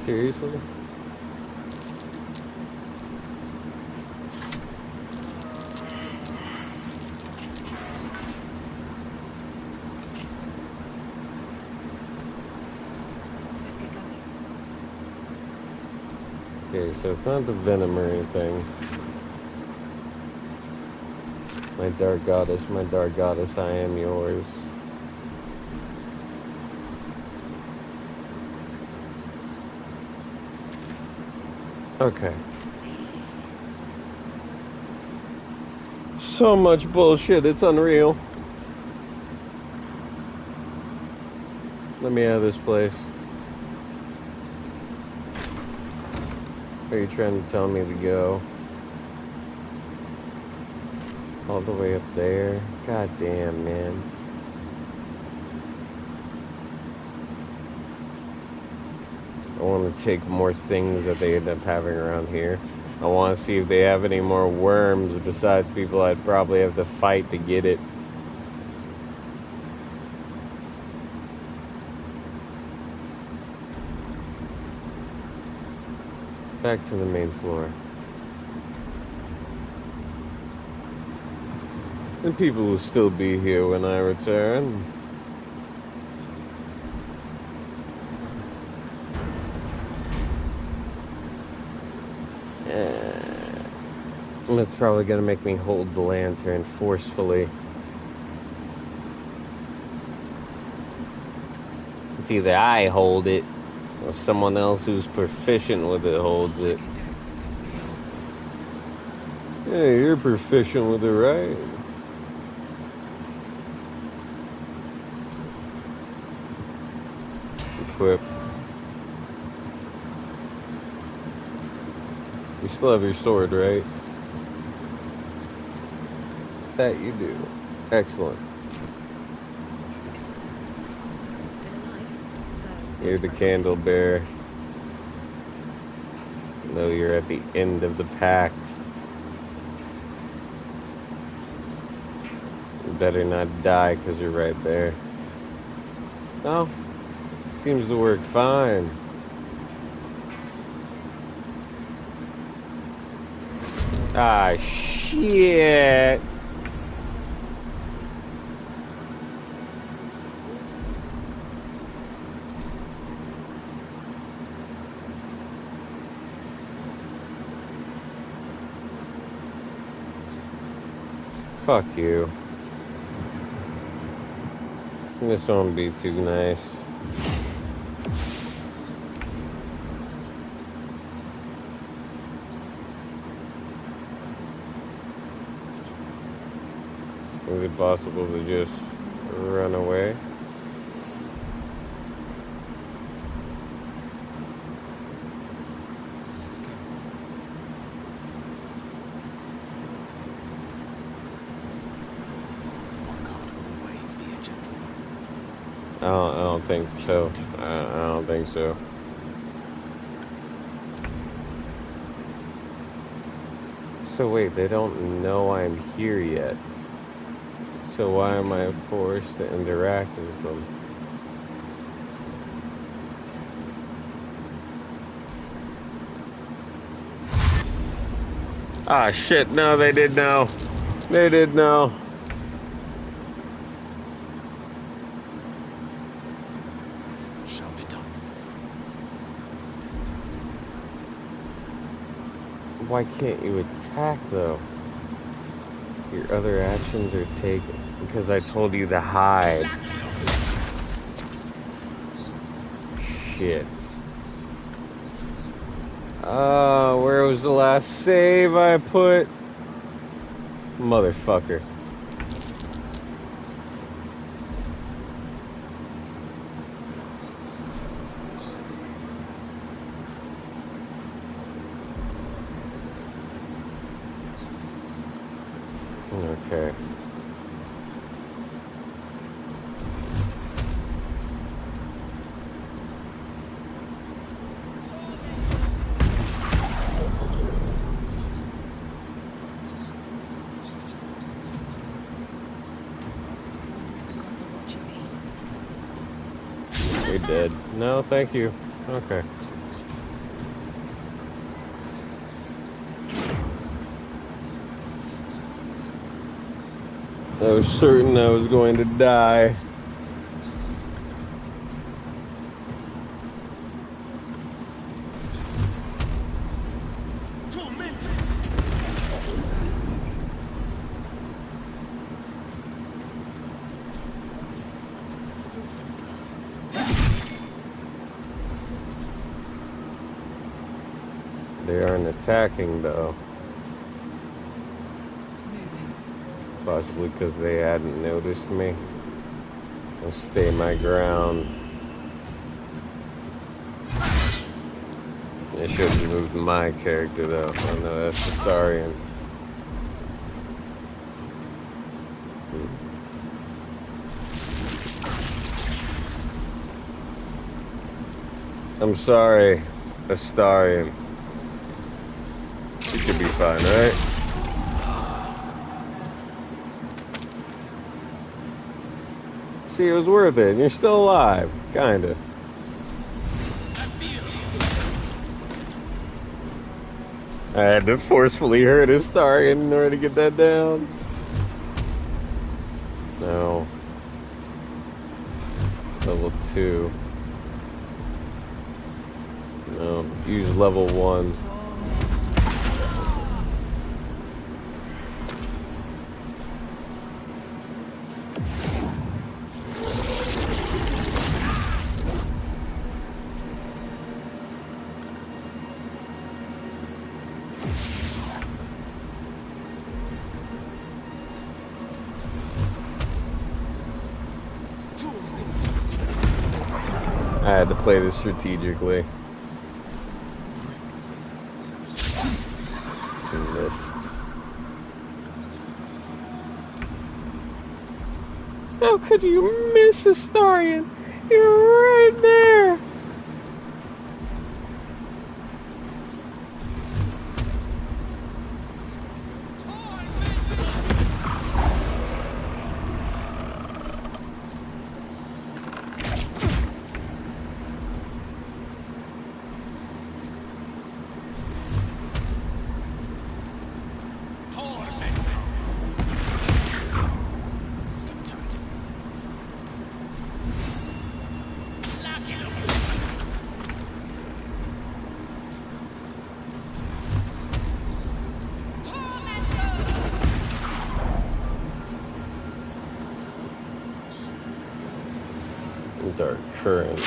Seriously? Okay, so it's not the venom or anything. My dark goddess, I am yours. Okay. So much bullshit, it's unreal. Let me out of this place. Are you trying to tell me to go? All the way up there? God damn, man. I want to take more things that they end up having around here. I want to see if they have any more worms besides people I'd probably have to fight to get it. Back to the main floor. And people will still be here when I return. That's probably gonna make me hold the lantern forcefully. It's either I hold it, or someone else who's proficient with it holds it. Hey, you're proficient with it, right? Equip. You still have your sword, right? That you do. Excellent. You're the candle bearer. Though you're at the end of the pact. You better not die because you're right there. No. Seems to work fine. Ah, shit. Fuck you. This won't be too nice. Is it possible to just run away? Let's go. One can't always be a gentleman. I don't think so. I don't think so. So wait, they don't know I'm here yet. So why am I forced to interact with them? Ah shit, no, they did know. They did know. Shall be done. Why can't you attack though? Your other actions are taken. Because I told you to hide. Shit. Where was the last save I put? Motherfucker. Okay. You're dead. No, thank you. Okay. I was certain I was going to die. Spill some blood. They aren't attacking though. Possibly because they hadn't noticed me. I'll stay my ground. I shouldn't move my character though. Oh no, that's the Astarion. I'm sorry, Astarion. You should be fine, right? See, it was worth it. You're still alive, kinda. I had to forcefully hurt Astarion in order to get that down. No. Level 2. No, use level 1. I had to play this strategically. Missed. How could you miss Astarion? You're right there. Dark current.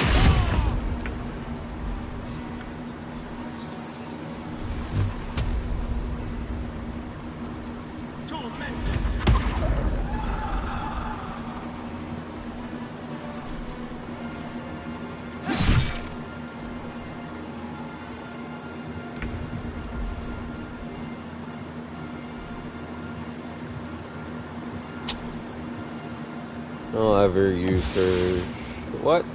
I'll ever use her. What?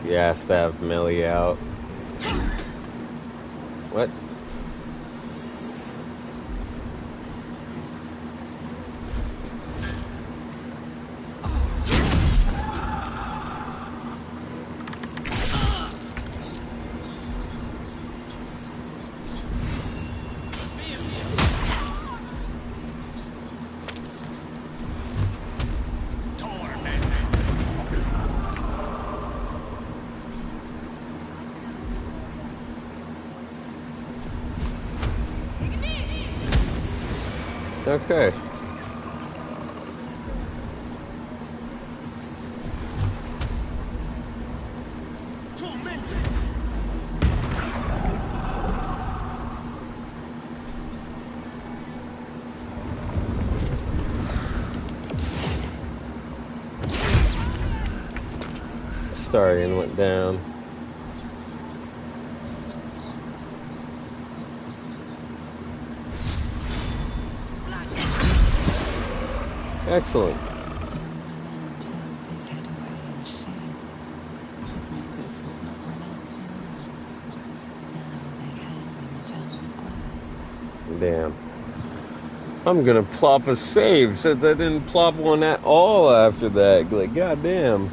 She has to have melee out. What? Okay. Starion went down. Excellent. An older man turns his head away in shame. His neighbors would not run out soon. Now they hang in the town square. Damn. I'm gonna plop a save since I didn't plop one at all after that. Like, goddamn.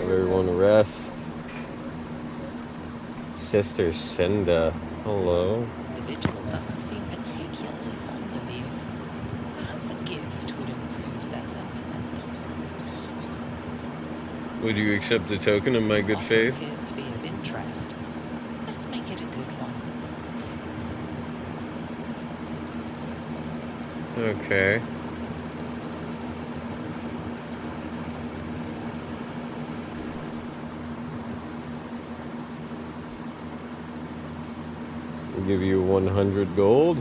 Everyone rest. Sister Cinda. Hello. This individual doesn't seem particularly fond of you. Perhaps a gift would improve their sentiment. Would you accept a token of my good faith? Appears to be of interest. Let's make it a good one. Okay. I'll give you 100 gold.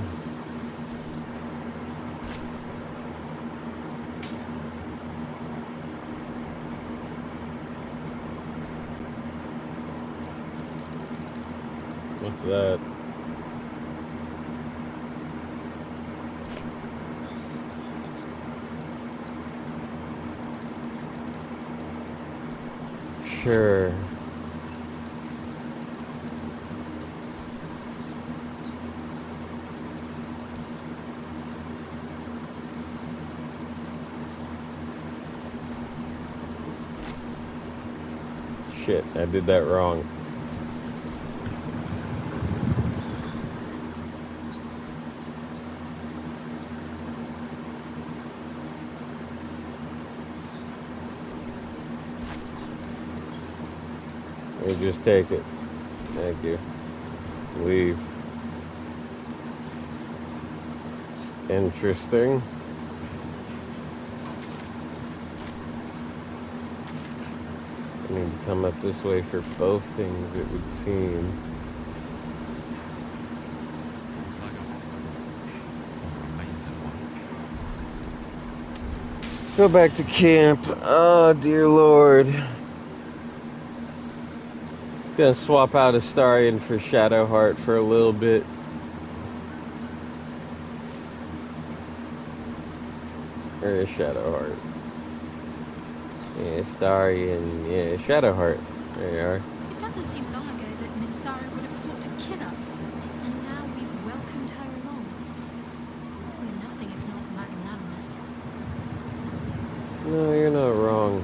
What's that? Sure. Shit, I did that wrong. Or just take it. Thank you. Leave. It's interesting. I need to come up this way for both things, it would seem. Looks like a hot or remains of one. Go back to camp. Oh, dear Lord. Gonna swap out Astarion for Shadowheart for a little bit. Or is Shadowheart? Yeah, Astarion. Yeah, Shadowheart. There you are. It doesn't seem long ago that Minthara would have sought to kill us, and now we've welcomed her along. We're nothing if not magnanimous. No, you're not wrong.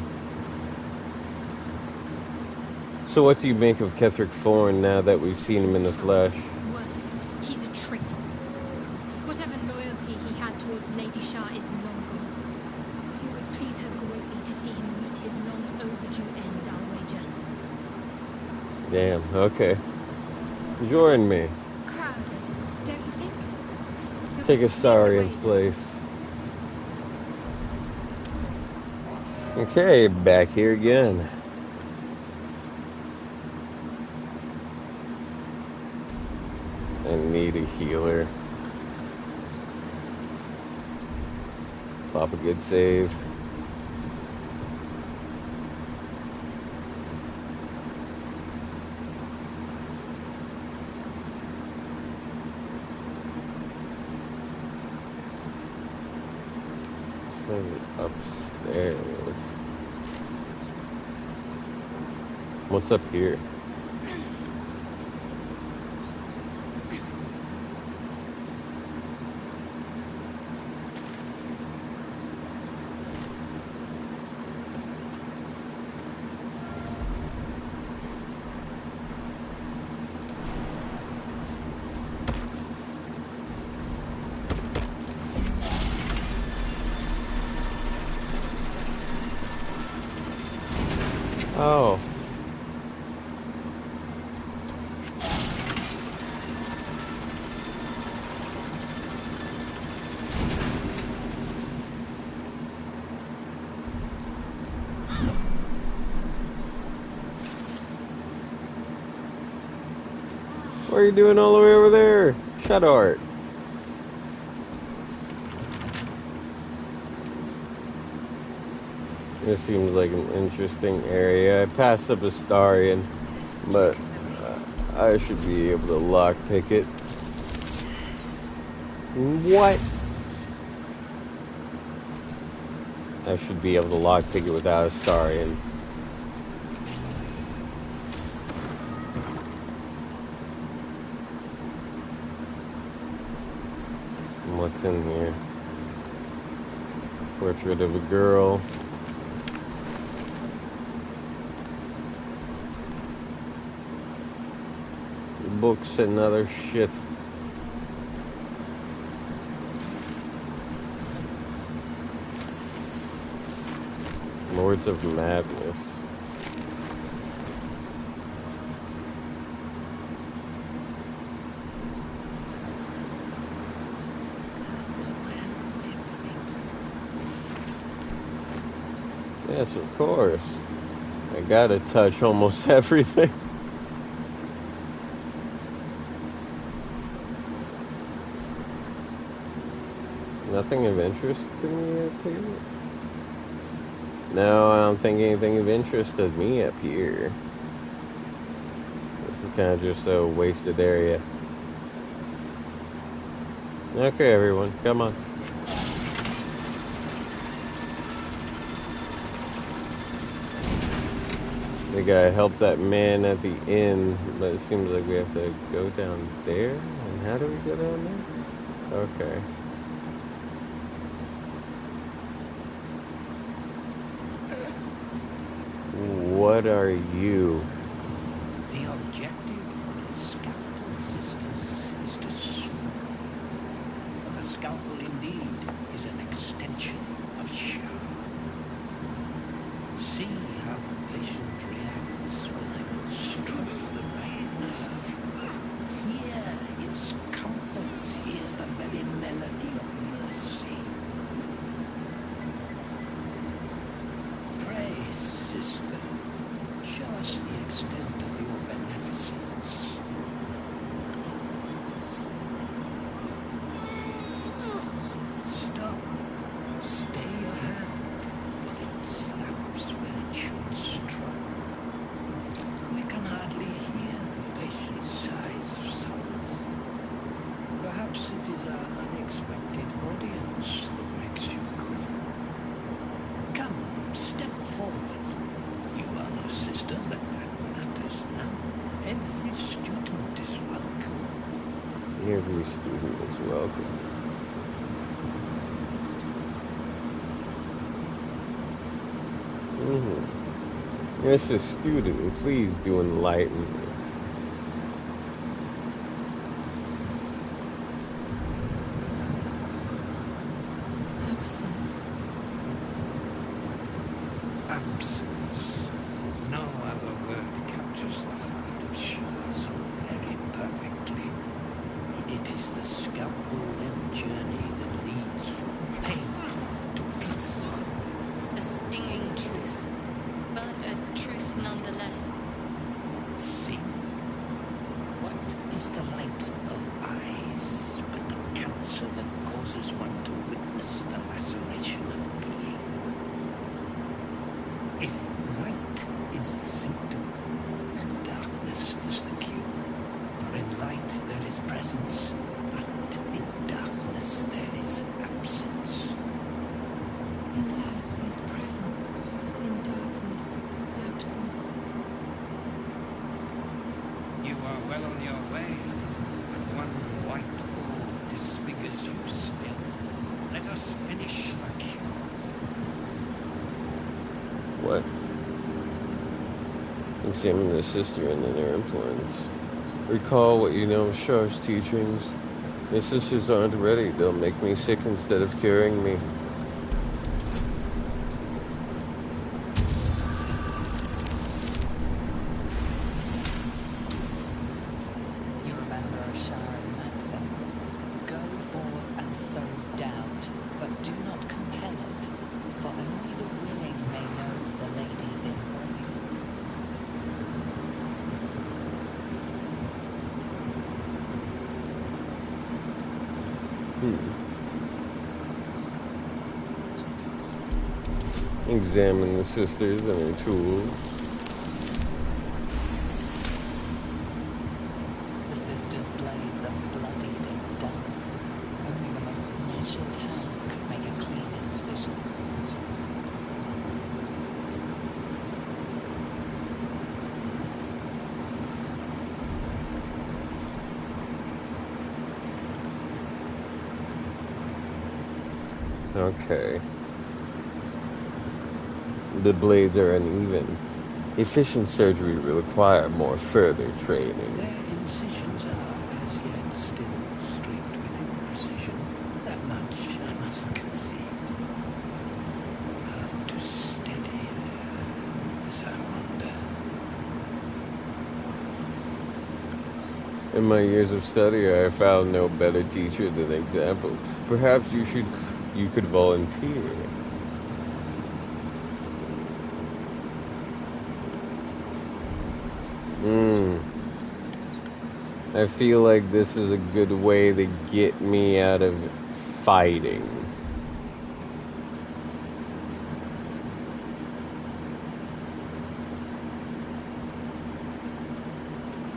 So what do you make of Ketheric Thorn now that we've seen him in the flesh? Worse, he's a traitor. Whatever loyalty he had towards Lady Shah is long gone. It would please her greatly to see him meet his long overdue end, I'll wager. Damn, okay. Join me. Crowded, don't you think? Take Astarion's place. Okay, back here again. I need a healer. Pop a good save. upstairs. What's up here? Oh. What are you doing all the way over there? Shadow art. This seems like an interesting area. I passed up Astarion, but I should be able to lockpick it. What? I should be able to lockpick it without Astarion. What's in here? Portrait of a girl. Books and other shit. Lords of Madness. Yes, of course. I gotta touch almost everything. Nothing of interest to me up here? No, I don't think anything of interest to me up here. This is kind of just a wasted area. Okay, everyone, come on. We gotta help that man at the inn, but it seems like we have to go down there. And how do we go down there? Okay. What are you? The objective of the Scalpel Sisters is to soothe. For the scalpel indeed is an extension of Shah. See how the patient reacts when I would stroke the right nerve. Hear its comfort, hear the very melody of mercy. Pray, sister. Show us the extent of your beneficence. Stop. Stay your hand, for it slaps where it should strike. We can hardly hear the patient sighs of solace. Perhaps it is our unexpected audience that makes you quiver. Come, step forward. You are no sister, but that matters none. Every student is welcome. Every student is welcome. Yes, a student, please do enlighten me. Absence. Absence. No other word captures the heart of Shah so very perfectly. It is the scalpel-led journey that leads from pain to peace. A stinging truth, but a truth nonetheless. See? What is the light of eyes but the cancer that causes one to witness the laceration of being? If light is the symptom, then darkness is the cure. For in light there is presence, but in darkness there his presence in darkness, absence. You are well on your way, but one white orb disfigures you still. Let us finish the cure. What? Examine the sister and then her influence. Recall what you know of Char's teachings. The sisters aren't ready. They'll make me sick instead of curing me. You remember Char and Maxim. Go forth and sow doubt, but do not compel it, for only the willing may know the lady's embrace. Examine the sisters and their tools. The sisters' blades are bloodied and dull. Only the most measured hand could make a clean incision. Okay. The blades are uneven. Efficient surgery will require more further training. Their incisions are as yet still straight with imprecision. That much I must concede. How to steady their hands, I wonder. In my years of study, I have found no better teacher than example. Perhaps you could volunteer. I feel like this is a good way to get me out of fighting.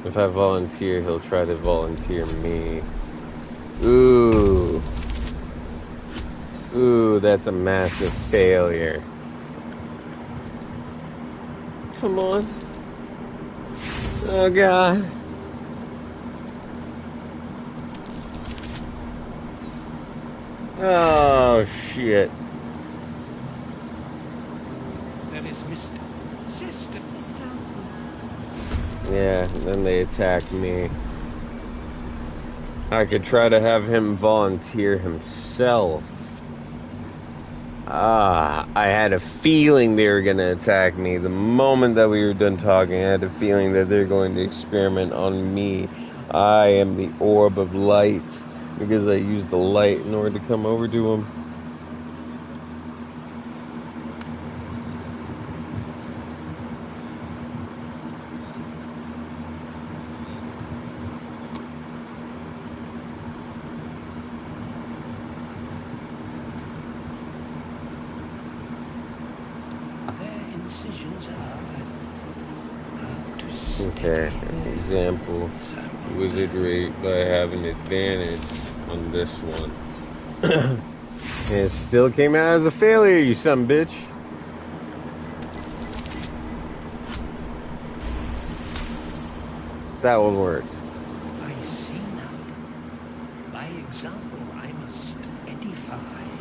If I volunteer, he'll try to volunteer me. Ooh. Ooh, that's a massive failure. Come on. Oh, God. Oh, shit. There is Mr. Sister. The scalpel. Yeah, then they attack me. I could try to have him volunteer himself. I had a feeling they were going to attack me. The moment that we were done talking, I had a feeling that they're going to experiment on me. I am the orb of light, because I used the light in order to come over to him. Okay, example, wizardry, but I have an advantage on this one. And it still came out as a failure, you son of a bitch. That one worked. I see now. By example, I must edify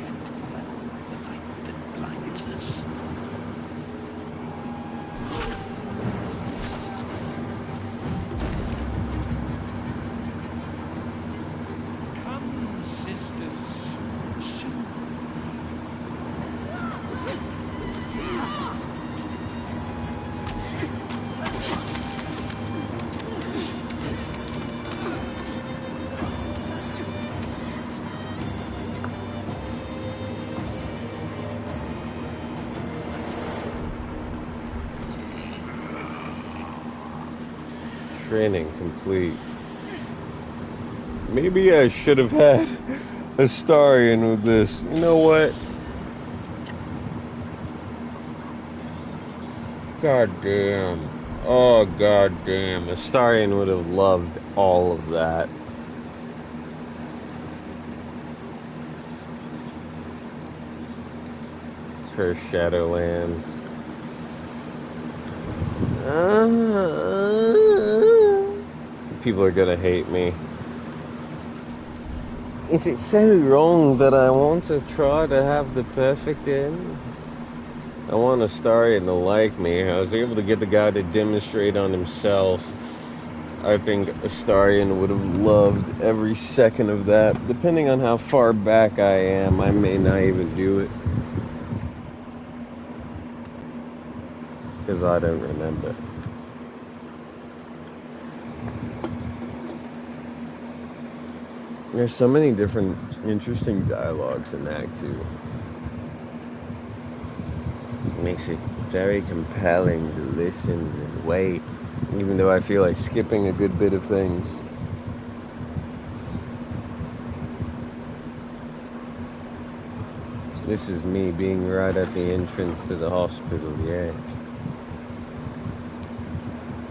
and quell the light that blinds us. Come, sisters, soothe me. Training complete. Maybe I should have had a Astarion with this. You know what? God damn. Oh, god damn. Astarion would have loved all of that. Cursed Shadowlands. People are gonna hate me. Is it so wrong that I want to try to have the perfect end? I want Astarion to like me. I was able to get the guy to demonstrate on himself. I think Astarion would have loved every second of that. Depending on how far back I am, I may not even do it. Because I don't remember. There's so many different interesting dialogues in Act 2. It makes it very compelling to listen and wait, even though I feel like skipping a good bit of things. This is me being right at the entrance to the hospital, yeah.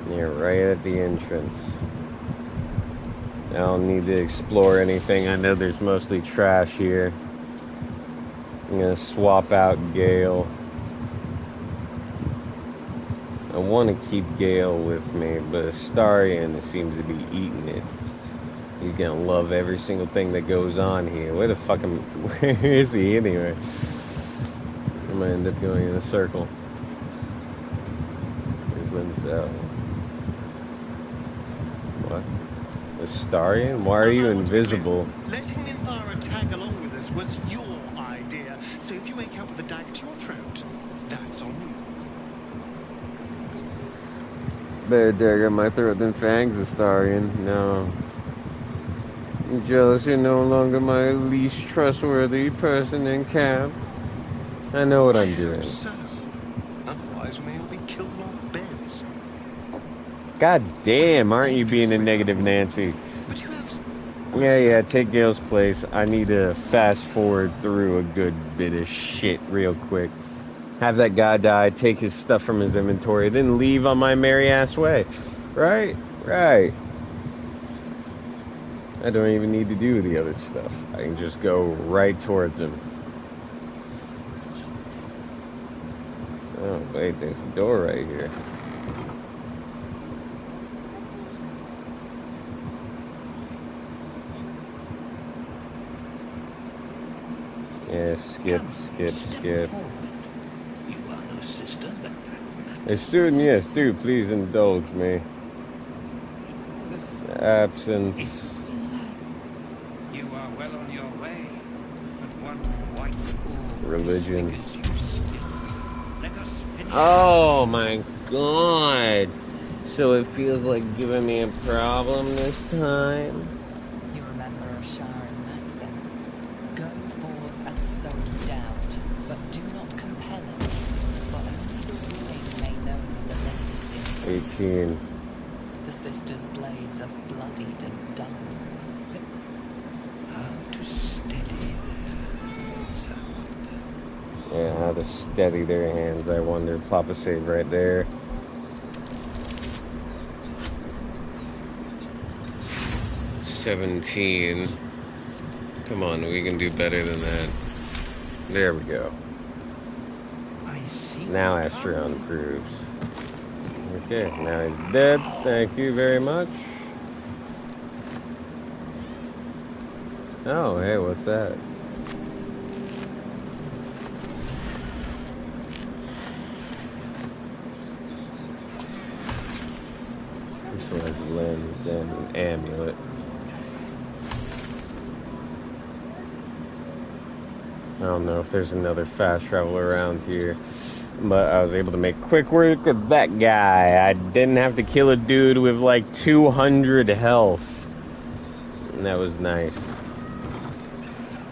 Yeah, right at the entrance. I don't need to explore anything. I know there's mostly trash here. I'm gonna swap out Gale. I want to keep Gale with me, but Astarion seems to be eating it. He's gonna love every single thing that goes on here. Where the fuck where is he anyway? I'm gonna end up going in a circle. There's Lindsay. What? Astarion? Why are you invisible? Letting Minthara tag along with us was your idea, so if you wake up with a dagger to your throat, that's on you. Better dagger my throat than fangs, Astarion. No. I'm jealous you're no longer my least trustworthy person in camp. I know what I'm doing. So, otherwise we may all be killed in our beds. God damn, aren't you being a negative Nancy? Yeah, take Gale's place. I need to fast forward through a good bit of shit real quick. Have that guy die, take his stuff from his inventory, then leave on my merry ass way. Right? Right. I don't even need to do the other stuff. I can just go right towards him. Oh, wait, there's a door right here. Yeah, skip. Hey, student, yes, do please indulge me. Absence. You are well on your way, but one white Religion. Let us finish. Oh my god. So it feels like giving me a problem this time? You remember Ashar and Maxim. Go forth and sow doubt, but do not compel it, for only the willing may know the ladies in 18. The sisters' blades are bloodied and dull. How to steady their Yeah, how to steady their hands, I wonder. Pop a save right there. $17. Come on, we can do better than that. There we go. Now Astron improves. Okay, now he's dead. Thank you very much. Oh, hey, what's that? This one has lens and an amulet. I don't know if there's another fast travel around here, but I was able to make quick work of that guy. I didn't have to kill a dude with like 200 health. And that was nice.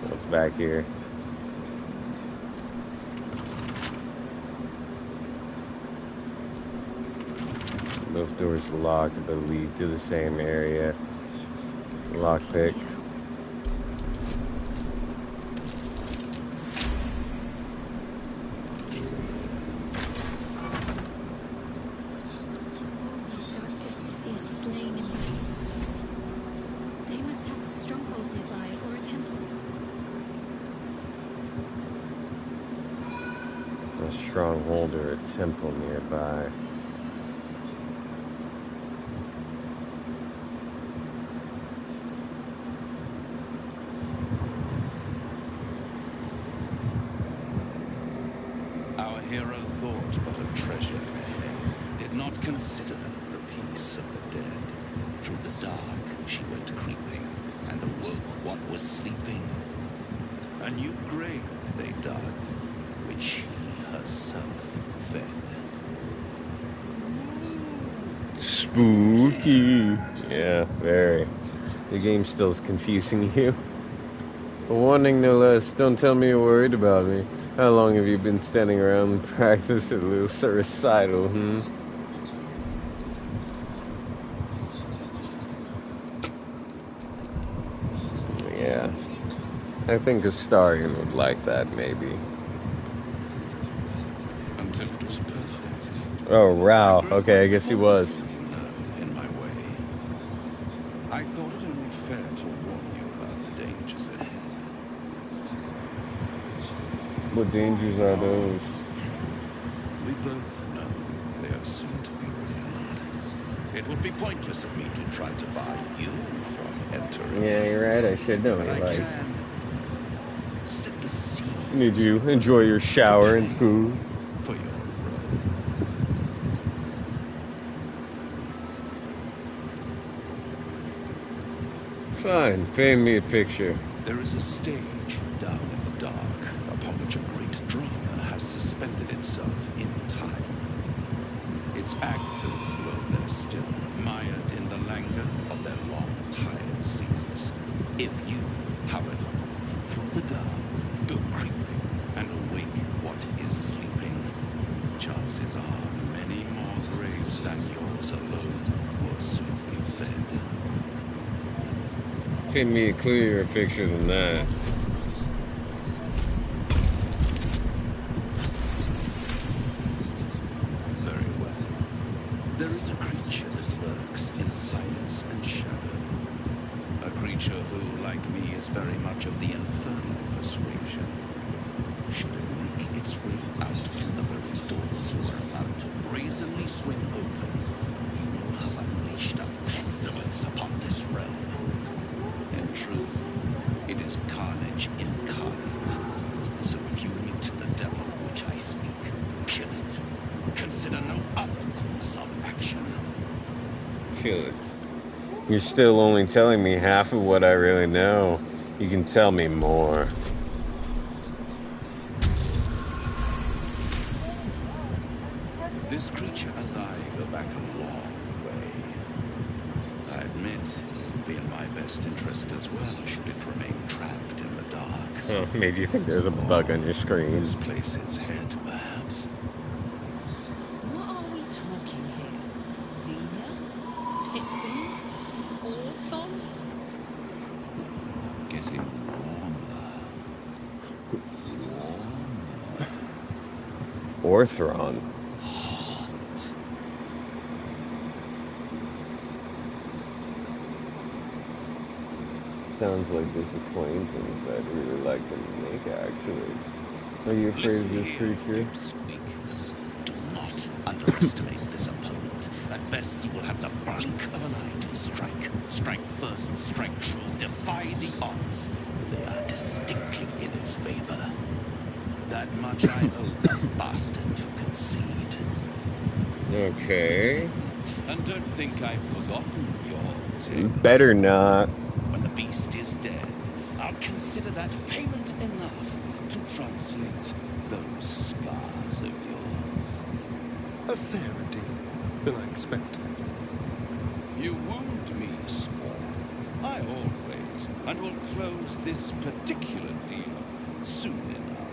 What's back here? Both doors locked, but lead to the same area. Lockpick. A stronghold or a temple nearby. Our hero thought but of treasure ahead, did not consider the peace of the dead. Through the dark she went creeping, and awoke what was sleeping. A new grave they dug, which she herself fed. Spooky. Yeah, very. The game still is confusing you. A warning no less. Don't tell me you're worried about me. How long have you been standing around practicing a little recital, Yeah. I think Astarion would like that, maybe. Until it was perfect. Oh, wow. Okay, I guess he was. In my way. I thought it only fair to warn you about the dangers ahead. What dangers are those? We both know they are soon to be revealed. It would be pointless of me to try to bar you from entering. Yeah, you're right. I should know what But he I likes. can set the scene. Did you enjoy your shower and food? For your Fine, paint me a picture. There is a stage down in the dark upon which a great drama has suspended itself in time. Its actors dwell there still, mired in the languor of their long tired scenes. If you, however, through the dark, go creeping and awake what is sleeping, chances are many more graves than yours alone will soon be fed. Paint me a clearer picture than that. Very well. There is a creature that lurks in silence and shadow. A creature who, like me, is very much of the infernal persuasion. Should it make its way out through the very doors you are about to brazenly swing open, you will have unleashed a pestilence upon this realm. In truth, it is carnage incarnate. So if you meet the devil of which I speak, kill it. Consider no other course of action. Kill it. You're still only telling me half of what I really know. You can tell me more. This creature and I go back a long way. I admit, it would be in my best interest as well should it remain trapped in the dark. Oh, maybe you think there's a bug on your screen. Misplace its head, perhaps. What are we talking here? Vina? Pit Fiend? Orthon? Getting warmer. Orthron. Sounds like this acquaintance I'd really like to make, actually. Are you afraid of this creature? Do not underestimate this opponent. At best, you will have the blink of an eye to strike. Strike first, strike true, defy the odds, for they are distinctly in its favor. That much I owe the bastard to concede. Okay. And don't think I've forgotten your tale. Better not. When the beast is dead, I'll consider that payment enough to translate those scars of yours. A fairer deal than I expected. You wound me, Spawn. I always, and will close this particular deal soon enough.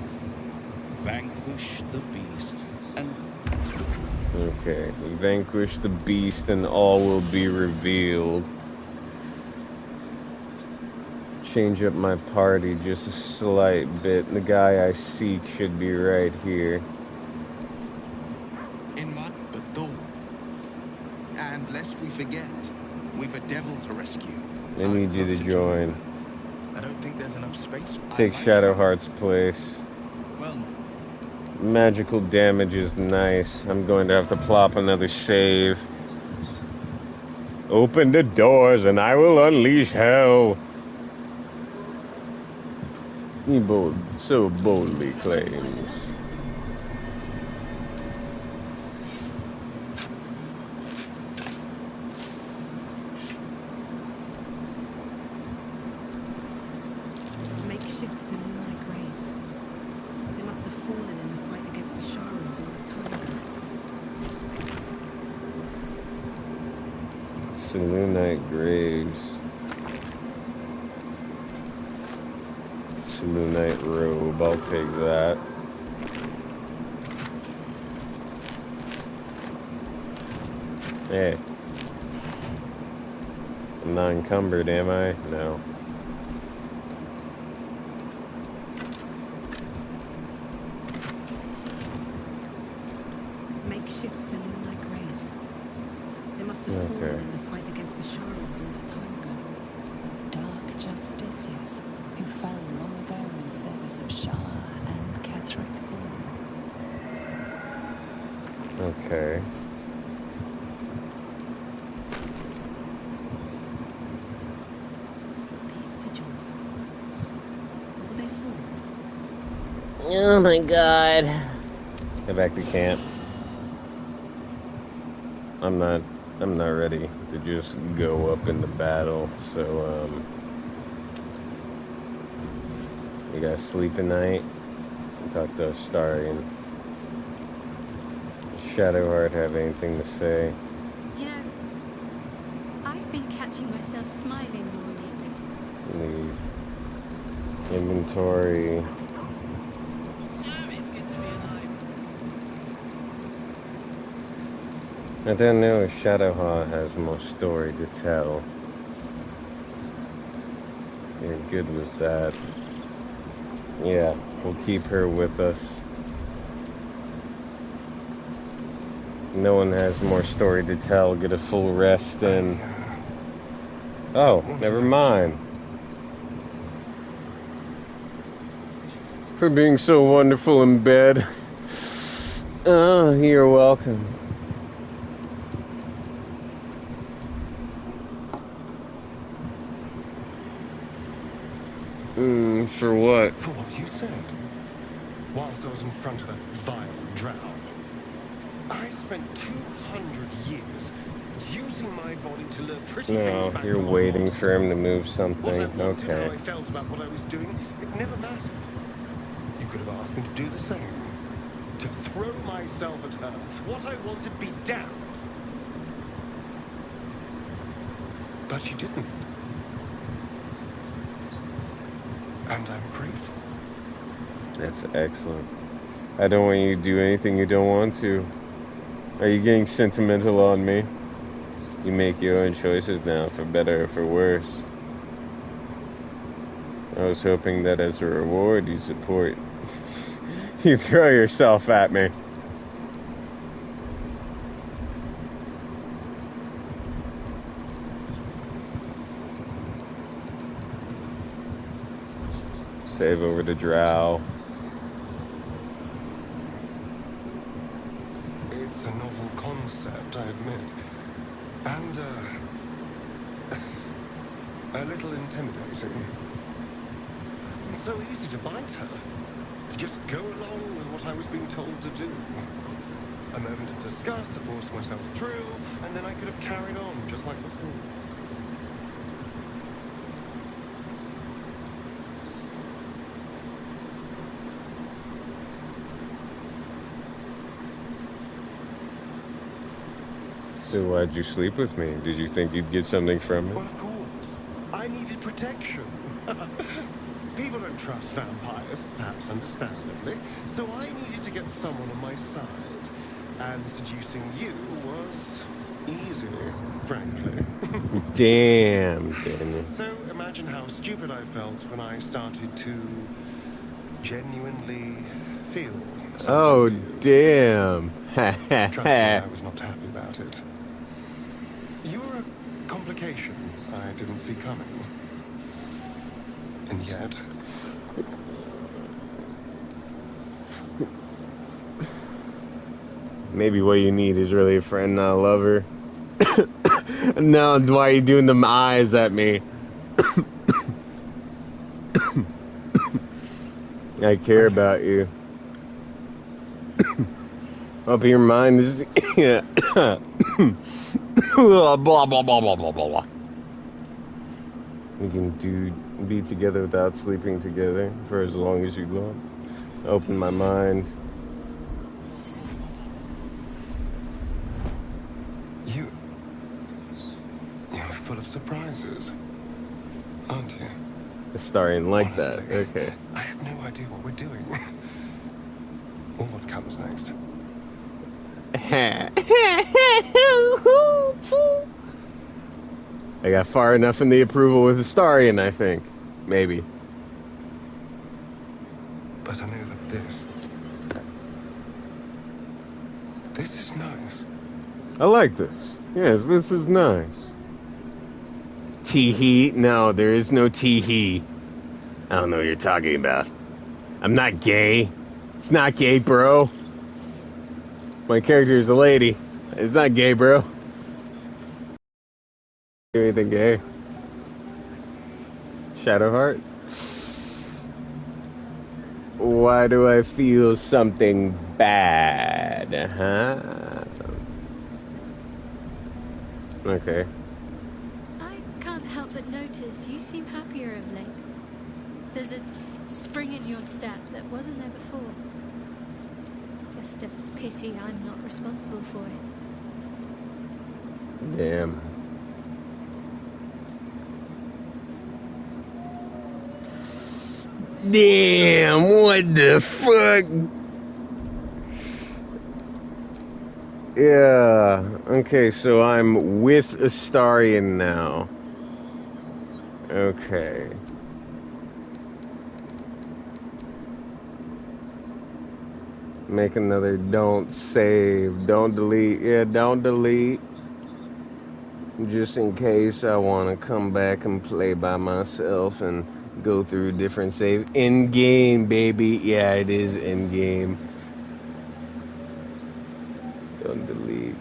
Vanquish the beast and... Okay. Vanquish the beast and all will be revealed. Change up my party just a slight bit. The guy I seek should be right here. In my but though. And lest we forget, we've a devil to rescue. I need you to join. I don't think there's enough space. Take Shadowheart's place. Well, Magical damage is nice. I'm going to have to plop another save. Open the doors and I will unleash hell. He so boldly claims. Makeshift Selûnite graves. They must have fallen in the fight against the Sharans all the time ago. Selûnite graves. Selûnite robe, I'll take that. Hey. I'm not encumbered, am I? No. Makeshift Selûnite graves. They must have fallen in the fight against the Sharans all the time ago. Dark justiciars who fell long ago in service of Shah and Ketheric Thorn. Okay. These sigils. What were they for? Oh my god. Get back to camp. I'm not ready to just go up into battle, so you guys sleep at night. Talk to Astarion. Shadowheart have anything to say? You know, I've been catching myself smiling more lately. Leave. Inventory. Damn, it's good to be alive. I don't know if Shadowheart has more story to tell. You're good with that. Yeah, we'll keep her with us. No one has more story to tell. Get a full rest and... Oh, never mind. For being so wonderful in bed. Oh, you're welcome. For what? For what you said. Whilst I was in front of that vile drow. I spent 200 years using my body to lure pretty things No, back you're from the waiting monster. for him to move What I something. wanted, Okay. how I felt about what I was doing, it never mattered. You could have asked me to do the same. To throw myself at her. What I wanted be damned. But you didn't. And I'm grateful. That's excellent. I don't want you to do anything you don't want to. Are you getting sentimental on me? You make your own choices now, for better or for worse. I was hoping that as a reward you support. You throw yourself at me. Save over the drow. It's a novel concept, I admit. And, a little intimidating. It's so easy to bite her. To just go along with what I was being told to do. A moment of disgust to force myself through, and then I could have carried on just like before. So why'd you sleep with me? Did you think you'd get something from it? Well, of course. I needed protection. People don't trust vampires, perhaps understandably. So I needed to get someone on my side. And seducing you was easy, frankly. Damn, Daniel. So imagine how stupid I felt when I started to genuinely feel something. Oh, damn. Trust me, I was not happy about it. You were a complication I didn't see coming. And yet... Oh, damn. Maybe what you need is really a friend, not a lover. No, why are you doing them eyes at me? I care about you. Up your mind is yeah. Blah blah blah blah blah blah blah. We can be together without sleeping together for as long as you want. Open my mind. You're full of surprises, aren't you? Starring like Honestly, that. Okay. I have no idea what we're doing. Or what comes next. I got far enough in the approval with Astarion, I think. Maybe. But I know that this is nice. I like this. Yes, this is nice. Tee-hee? No, there is no tee-hee. I don't know what you're talking about. I'm not gay. It's not gay, bro. My character is a lady. It's not gay, bro. Anything gay? Shadowheart? Why do I feel something bad? Huh? Okay. I can't help but notice you seem happier of late. There's a spring in your step that wasn't there before. Just a pity I'm not responsible for it. Damn. Damn, what the fuck? Yeah, okay, so I'm with Astarion now. Okay. Make another don't save, don't delete. Yeah, don't delete. Just in case I want to come back and play by myself and go through different save. In-game, baby. Yeah, it is in-game. Don't delete.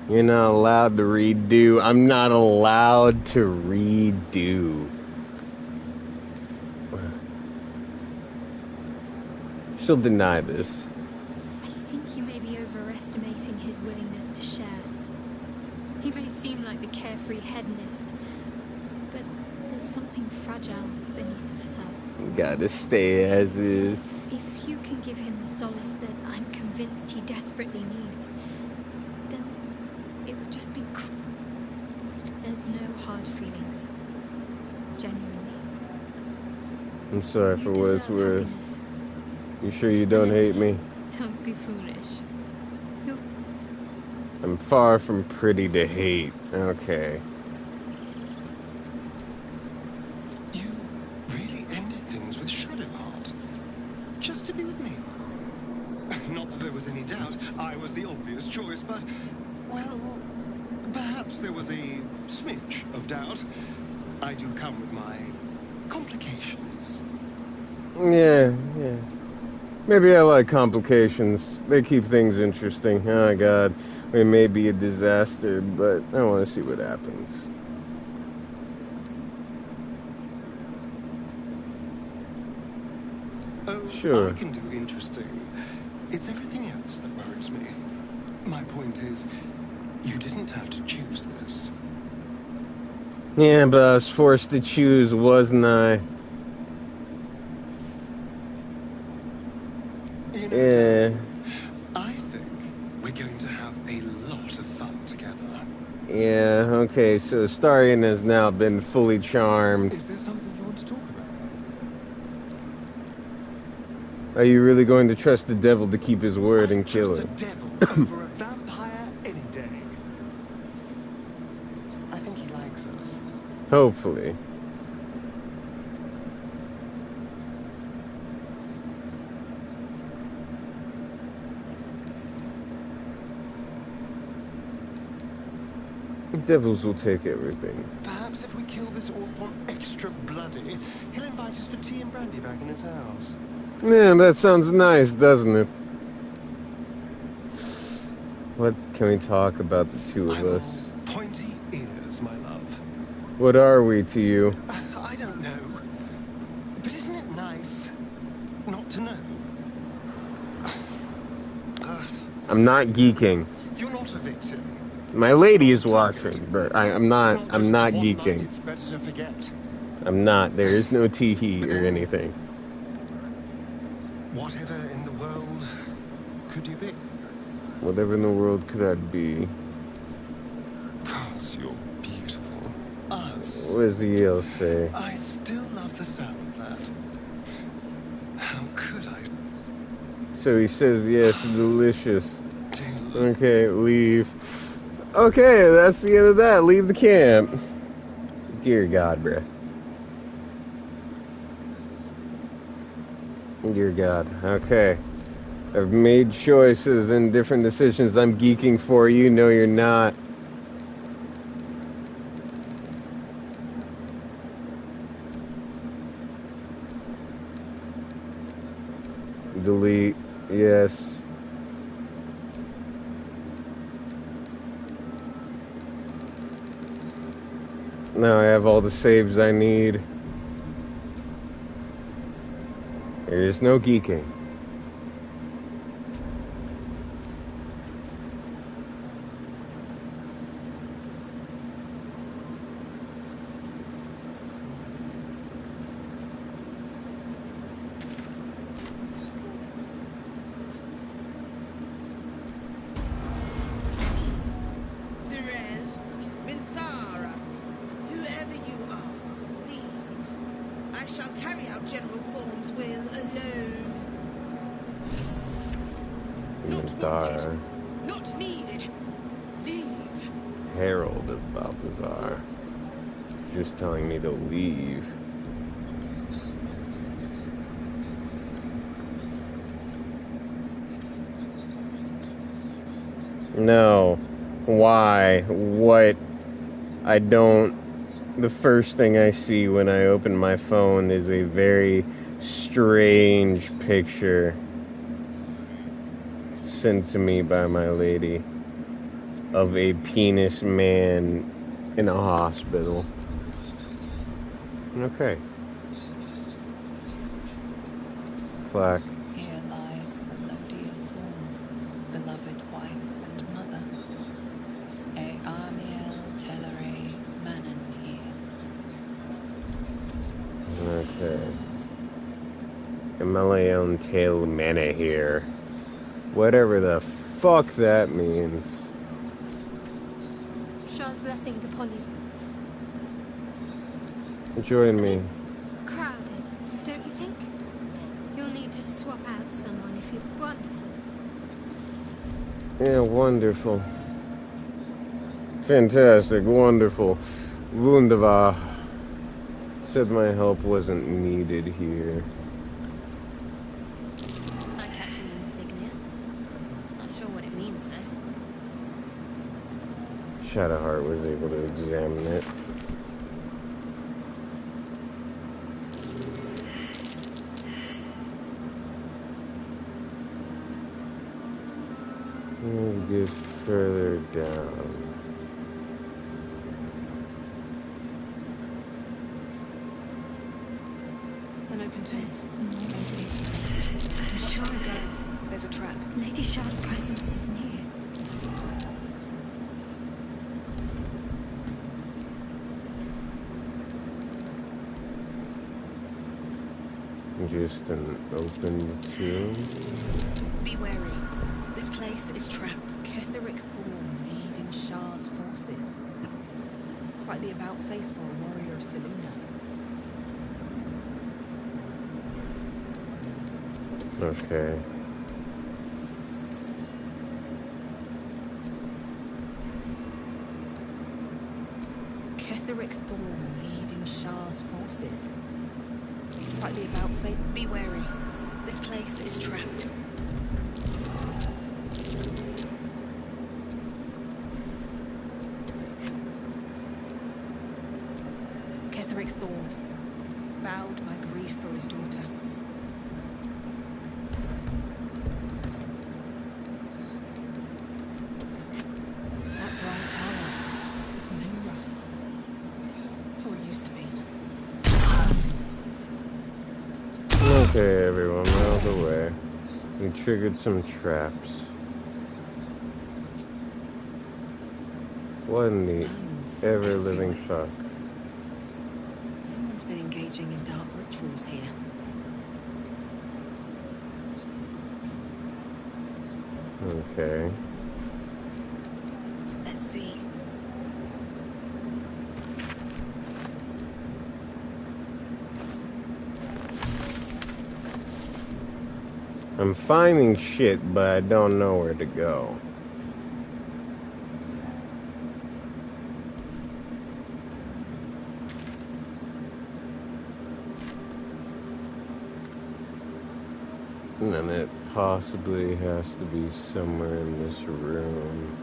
You're not allowed to redo. I'm not allowed to redo. She'll deny this. I think you may be overestimating his willingness to share. He may seem like the carefree hedonist, but there's something fragile beneath the facade. Gotta stay as is. If you can give him the solace that I'm convinced he desperately needs, then it would just be There's no hard feelings. Genuinely. I'm sorry for what it's worth. You sure you don't hate me? Don't be foolish. I'm far from pretty to hate. Okay. You really ended things with Shadowheart. Just to be with me. Not that there was any doubt I was the obvious choice, but, well, perhaps there was a smidge of doubt. I do come with my complications. Yeah. Maybe I like complications. They keep things interesting. Oh, God. It may be a disaster, but I want to see what happens. Oh, sure. I can do interesting. It's everything else that worries me. My point is, you didn't have to choose this. Yeah, but I was forced to choose, wasn't I? Yeah. I think we're going to have a lot of fun together. Yeah, okay, so Astarion has now been fully charmed. Is there something you want to talk about? Are you really going to trust the devil to keep his word and kill him? Devil over a vampire any day. I think he likes us. Hopefully. Devils will take everything. Perhaps perhaps if we kill this orphan extra bloody, he'll invite us for tea and brandy back in his house. Yeah, that sounds nice, doesn't it? What can we talk about, the two of us? Pointy ears, my love. What are we to you? I don't know. But isn't it nice not to know? I'm not geeking. You're not a victim. My lady is watching, but I'm not geeking. It's better to forget. I'm not. There is no tee-hee or anything. Whatever in the world could you be? Whatever in the world could I be? Gosh, you're beautiful. Us. What does the else say? I still love the sound of that. How could I? So he says, yes, delicious. Okay, leave. Okay, that's the end of that. Leave the camp. Dear God, bruh. Dear God. Okay. I've made choices and different decisions. I'm geeking for you. No, you're not. Delete. Yes. Now I have all the saves I need. There is no geeking. Not needed. Leave. Herald of Balthazar. Just telling me to leave. No. Why? What? I don't. The first thing I see when I open my phone is a very strange picture sent to me by my lady of a penis man in a hospital. Okay. Plaque. Here lies Melodia Thorn, beloved wife and mother. E Amiel Telere Manon here. Okay. Emelion Tail Mana here. Whatever the fuck that means. Shah's blessings upon you. Join me. Crowded, don't you think? You'll need to swap out someone if you're wonderful. Yeah, wonderful. Fantastic, wonderful. Wunderbar. Said my help wasn't needed here. I catch an insignia. Not sure what it means, though. Shadowheart was able to examine it. Let's get further down. An open place. I'm sure there's a trap. Lady Shah's presence is near. Just an open tomb. Be wary. This place is trapped. Ketheric Thorn leading Shah's forces. Quite the about face for a warrior of Selûne. Okay. Ketheric Thorn leading Shah's forces. Quite the about face. Be wary. This place is trapped. Okay, everyone, out of the way. We triggered some traps. What in the ever-living fuck? Someone's been engaging in dark rituals here. Okay. Let's see. I'm finding shit, but I don't know where to go. And then it possibly has to be somewhere in this room.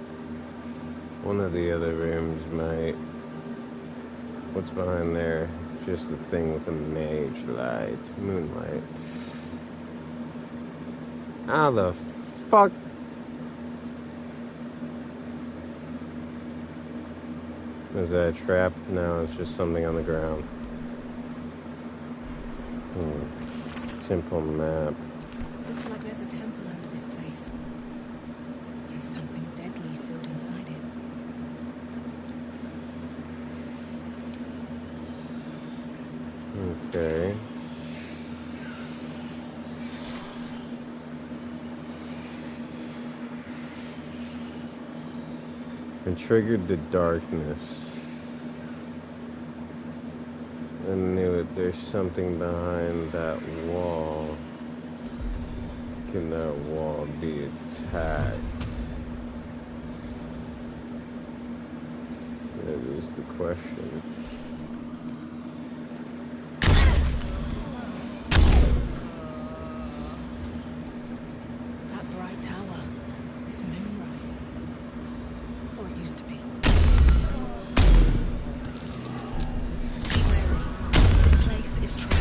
One of the other rooms might. What's behind there? Just the thing with the mage light. Moonlight. How the fuck? Is that a trap? No, it's just something on the ground. Simple map. Looks like there's a temple under this place. And something deadly sealed inside it. Okay. And triggered the darkness. I knew it. There's something behind that wall. Can that wall be attacked? That is the question. That bright tower is Moonrise. Or it used to be. Be wary. This place is trapped.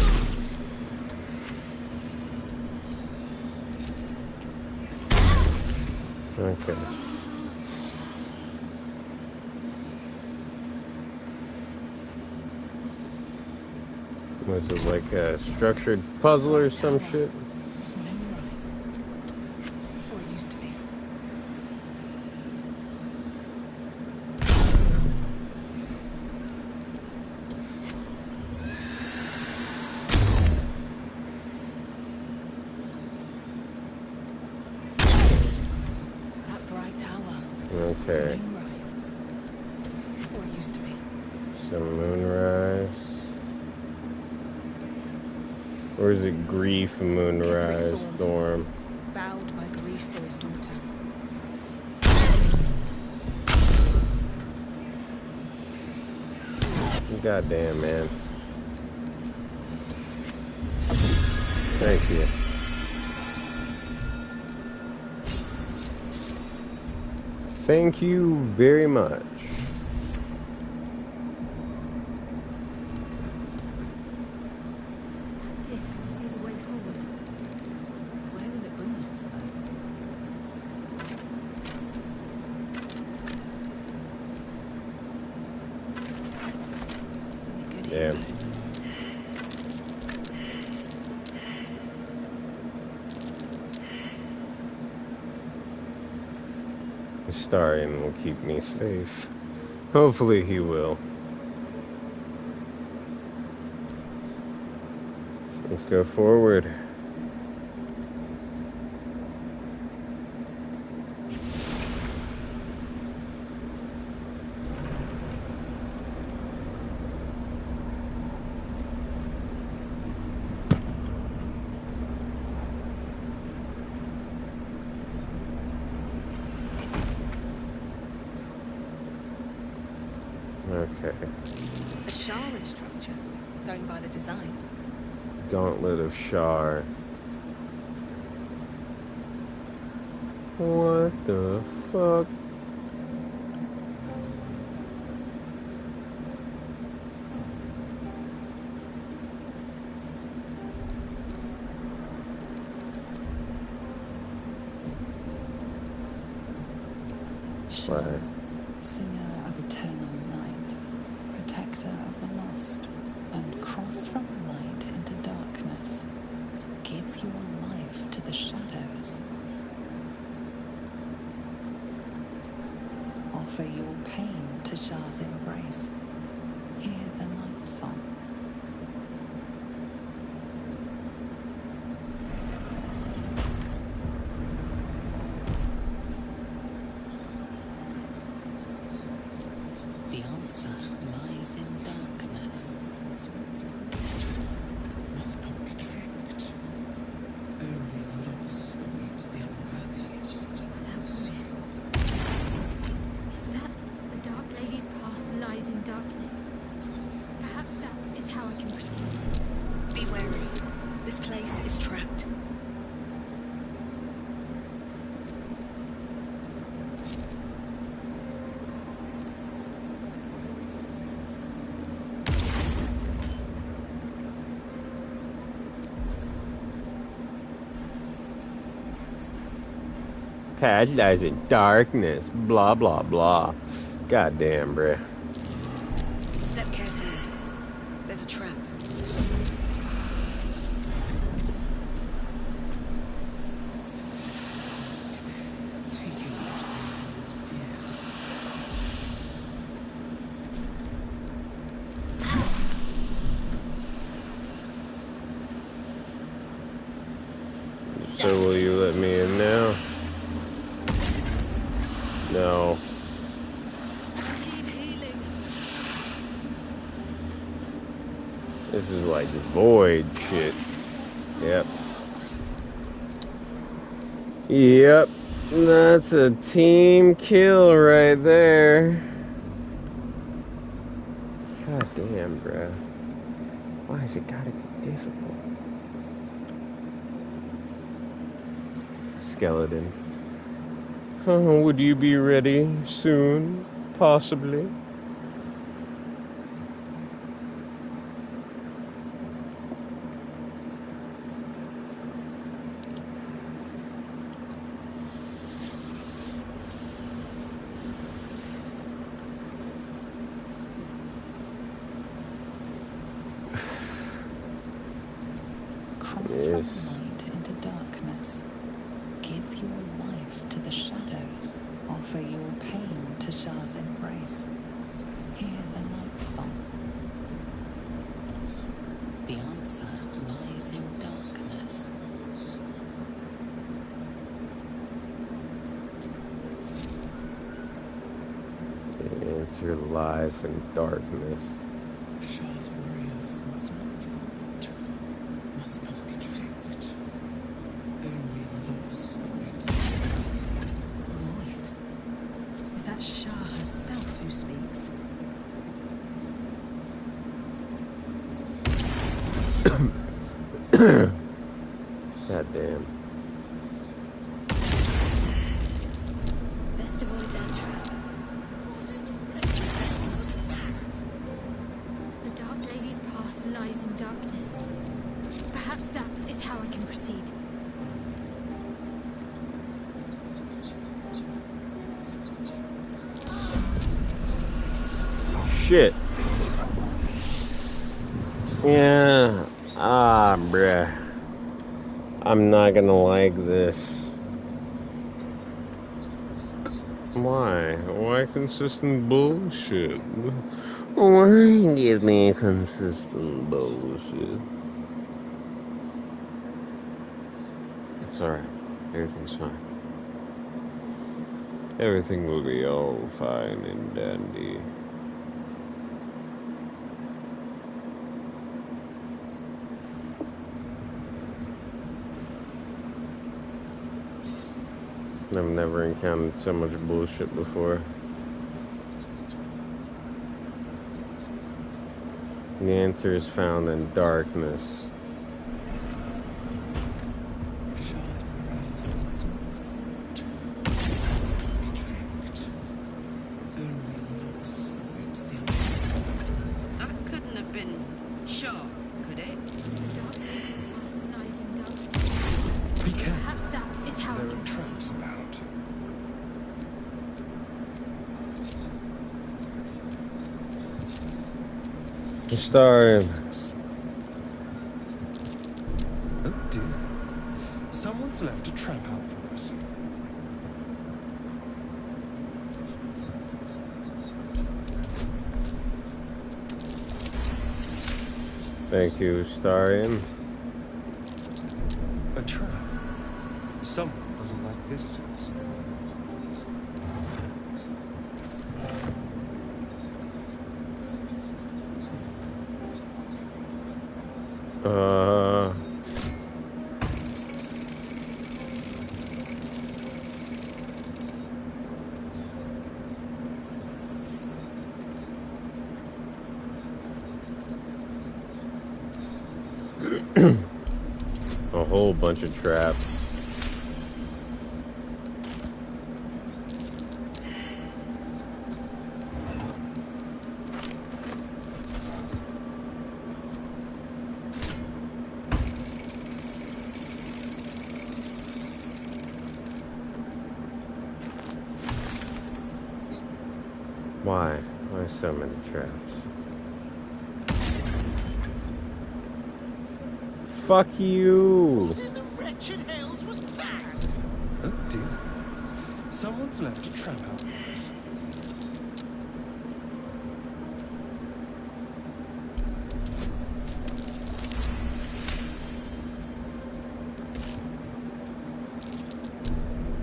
Okay. Was it like a structured puzzle or some shit? It's Moonrise. Or it used to be. That bright tower. Okay. Moonrise. Or it used to be. Some moonrise. Or is it grief moonrise storm? Bowed by grief for his daughter. Goddamn, man. Thank you. Thank you very much. Disc must be the way forward. Where will it bring us, though? Something good here. Yeah. The Starian will keep me safe. Hopefully he will. Let's go forward. Okay. A Sharan structure, going by the design. Gauntlet of Shar. What the fuck? Shar, singer of eternal night, protector of the lost, and cross from light into darkness, offer your pain to Shah's embrace. Hear the night song. The answer lies in darkness. Must not be tricked. Only loss awaits the unworthy. That voice. Is that the Dark Lady's path lies in darkness? Perhaps that is how I can proceed. Be wary. This place is trapped. Path lies in darkness. Blah, blah, blah. Goddamn, bruh. Step carefully. There's a trap. Taking what they hold dear. So will you let me in now? No. This is like void shit. Yep. Yep. That's a team kill right there. God damn, bruh. Why has it gotta be difficult? Skeleton. Would you be ready soon? Possibly. Cross from light into darkness. Give your life to the shadows. Offer your pain to Shah's embrace. Hear the night song. The answer lies in darkness. The answer lies in darkness. Shah's warriors must not be caught. Must not be tricked. Only loss awaits the unworthy. Voice. Is that Shah herself who speaks? God damn. Best avoid that trap. The Dark Lady's path lies in darkness. Perhaps that is how I can proceed. Shit. Yeah. Ah, bruh. I'm not gonna like this. Why? Why consistent bullshit? Why give me consistent bullshit? It's alright. Everything's fine. Everything will be all fine and dandy. I've never encountered so much bullshit before. The answer is found in darkness. Shah's warriors must not be caught. Must not be tricked. Only loss awaits the unworthy. That couldn't have been Shah, could it? The Dark Lady's path lies in darkness. Be careful. Perhaps that is how I There can are proceed. traps about. Starring. Oh dear. Someone's left a trap out for us. Thank you, Starian. A trap. Someone doesn't like visitors. A whole bunch of traps. Why? Why so many traps? Fuck you! What in the wretched hells was that? Oh dear. Someone's left a trap out for us.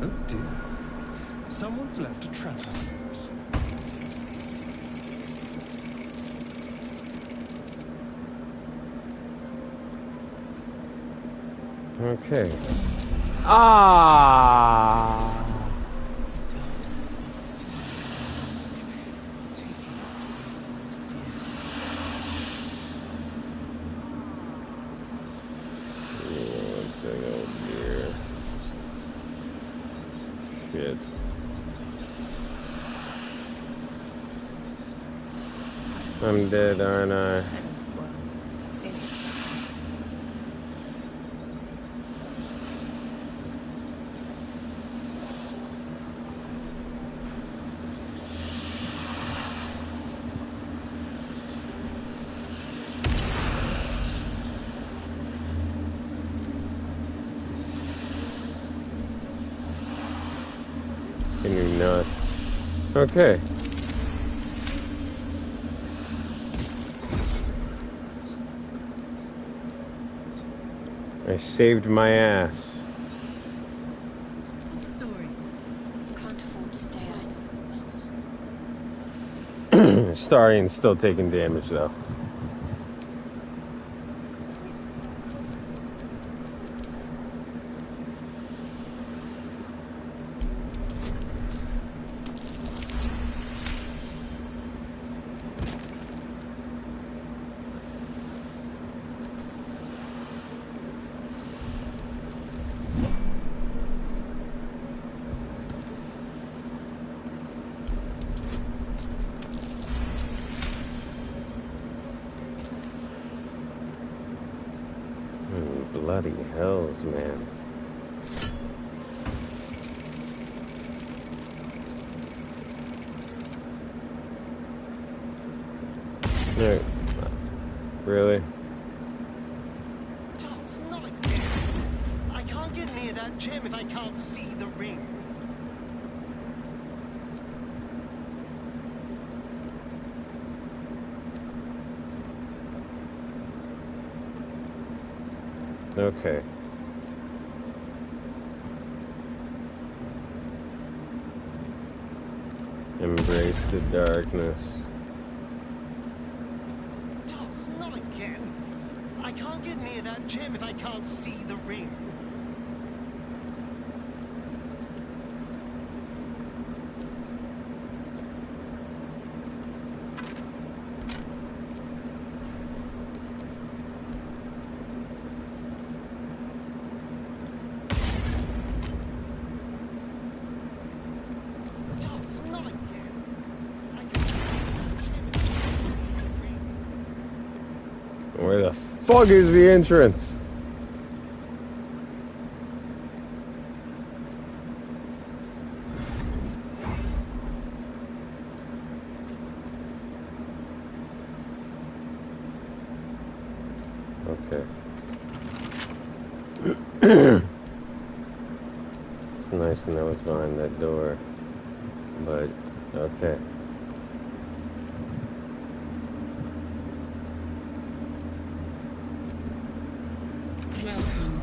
Oh dear. Someone's left a trap out for us. Okay. Ah! One thing over here. Shit. I'm dead, aren't I? Can you not? Okay. I saved my ass. What's the story? Can't afford to stay out. Starian's still taking damage though. Bloody hells, man. No. Really? That's not again. I can't get near that gem if I can't see the ring. Okay. Embrace the darkness. That's not again. I can't get near that gem if I can't see the ring. Where the fuck is the entrance? Okay. It's nice to know what's behind that door, but okay.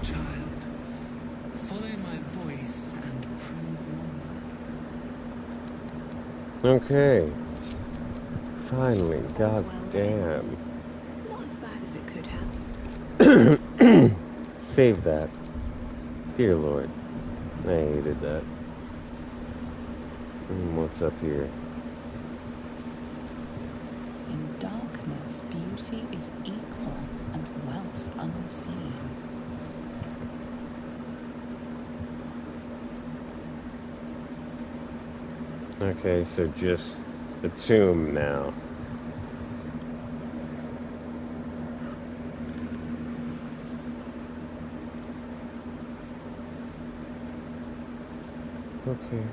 child. Follow my voice and prove your worth. Okay. Finally, goddamn. Not as bad as it could have. Save that. Dear Lord. I hated that. What's up here? In darkness, beauty is equal and wealth unseen. Okay, so just a tomb now. Okay.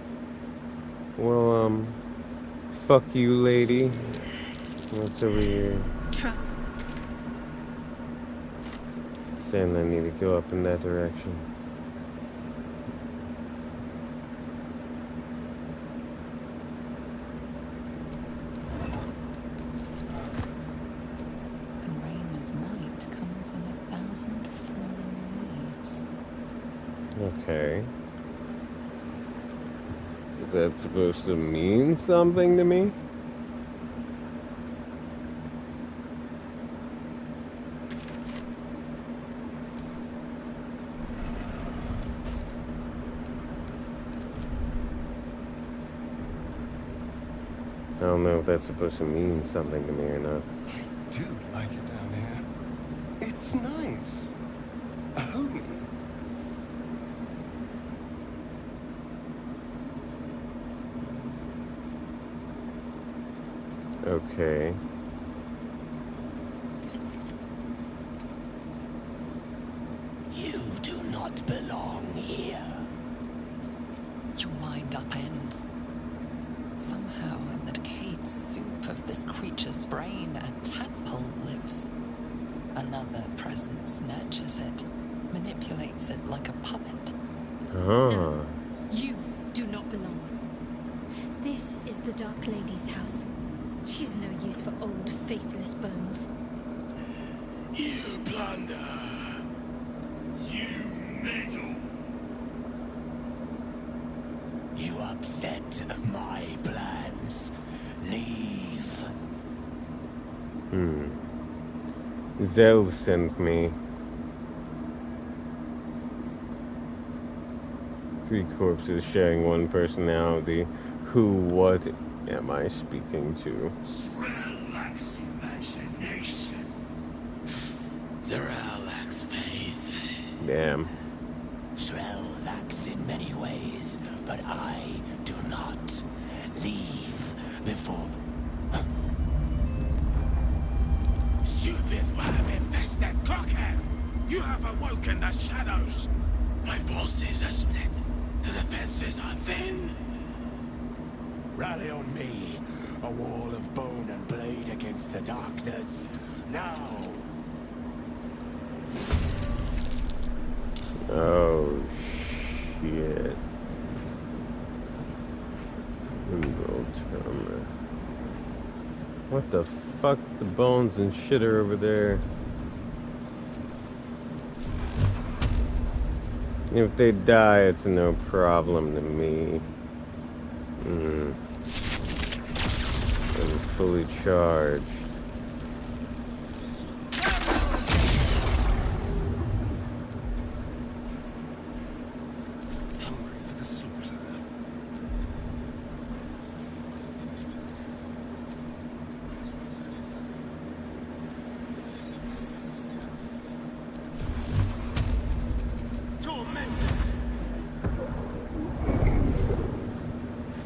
Well, fuck you, lady. What's over here? Saying I need to go up in that direction. The rain of night comes in 1,000 falling leaves. Okay. Is that supposed to mean something to me? I don't know if that's supposed to mean something to me or not. I do like it down here. It's nice. Homey. Okay. You do not belong here. Your mind upends. Somehow, in the decayed soup of this creature's brain, a tadpole lives. Another presence nurtures it, manipulates it like a puppet. Ah. You do not belong. This is the Dark Lady's house. She has no use for old, faithless bones. You plunder. You meddle. You upset my plans. Leave. Zell sent me. 3 corpses sharing one personality. Who, what am I speaking to? Z'rell lacks imagination. Z'rell lacks faith. Damn. Z'rell lacks in many ways, but I do not. Leave before... Stupid worm-infested cockhead! You have awoken the shadows! My forces are split. The defenses are thin. Rally on me. A wall of bone and blade against the darkness. Now! Oh, shit. What the fuck? The bones and shit are over there. If they die, it's no problem to me. I'm fully charged. Hungry for the slaughter.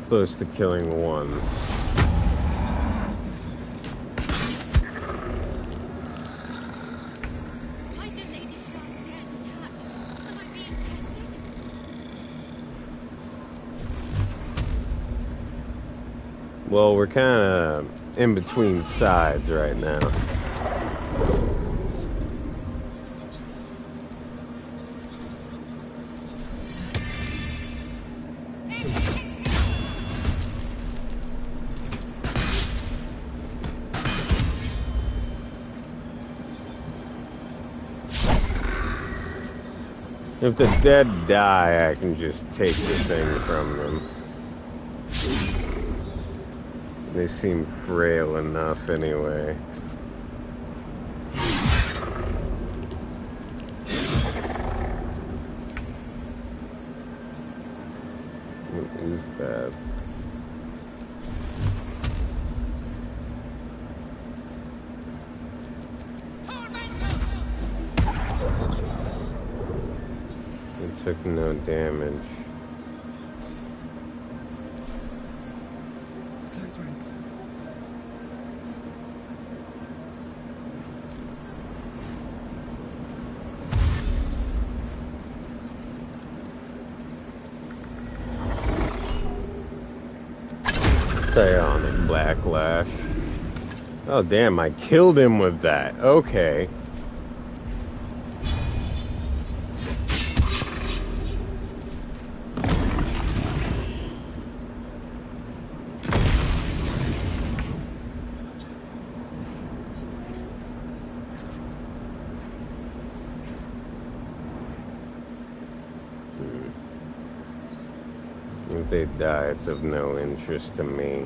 Close to killing one. Why did Lady Shah's death attack? Am I being tested? Well, we're kind of in between sides right now. If the dead die, I can just take the thing from them. They seem frail enough anyway. What is that? It took no damage. Close ranks. Psionic Backlash. Oh damn, I killed him with that. Okay. If they die, it's of no interest to me.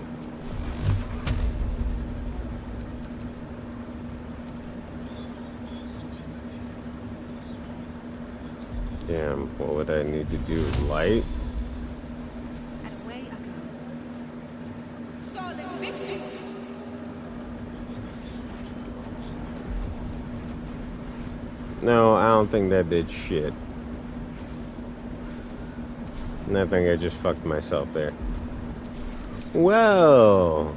Damn, what would I need to do? Light? And away I go. Solid victories! No, I don't think that did shit. And I think I just fucked myself there. Whoa!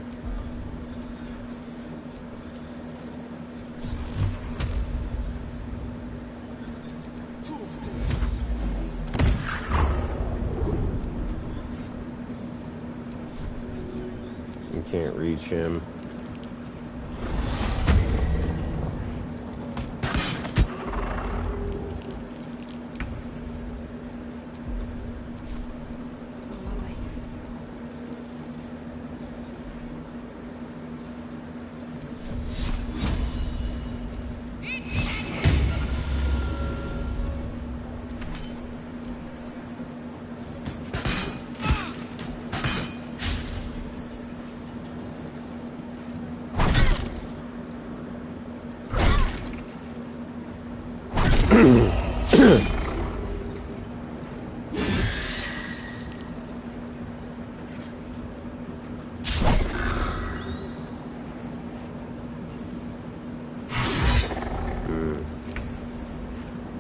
You can't reach him.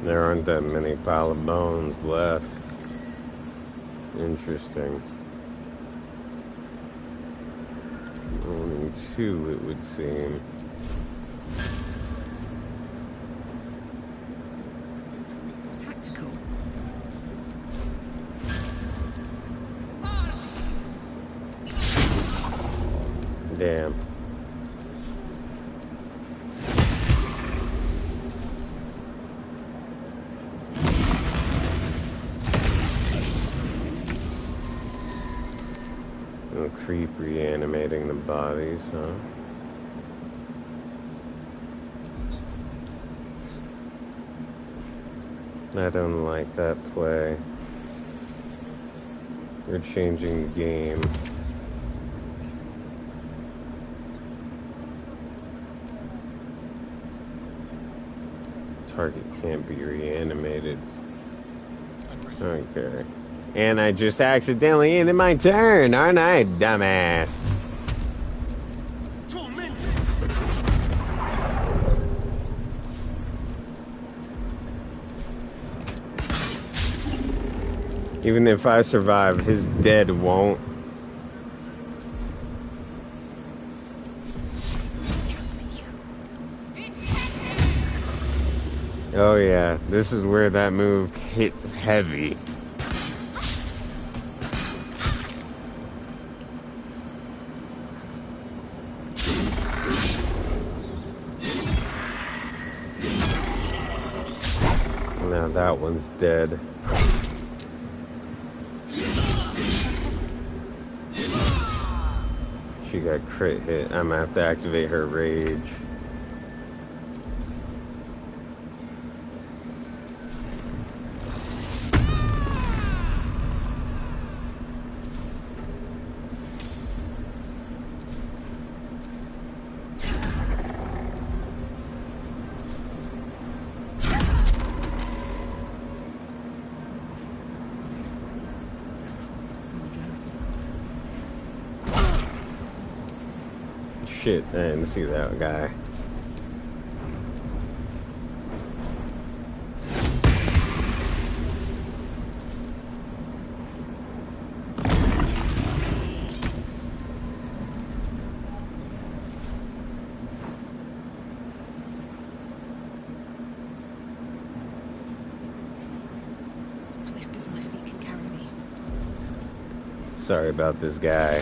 There aren't that many pile of bones left. Interesting. Only two, it would seem. Tactical. Damn. Oh, creep reanimating the bodies, huh? I don't like that play. You're changing the game. Target can't be reanimated. Okay. And I just accidentally ended my turn, aren't I, dumbass? Even if I survive, his dead won't. Oh yeah, this is where that move hits heavy. Now that one's dead. She got crit hit. I'm gonna have to activate her rage. soldier. Shit, I didn't see that guy. Swift as my feet can carry me. Sorry about this guy.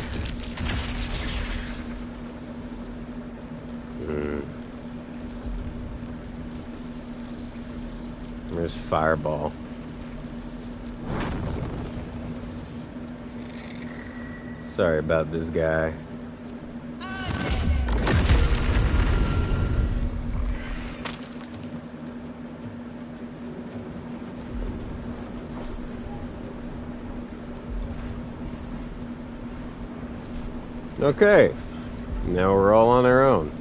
There's Fireball. Sorry about this guy. Okay, now we're all on our own.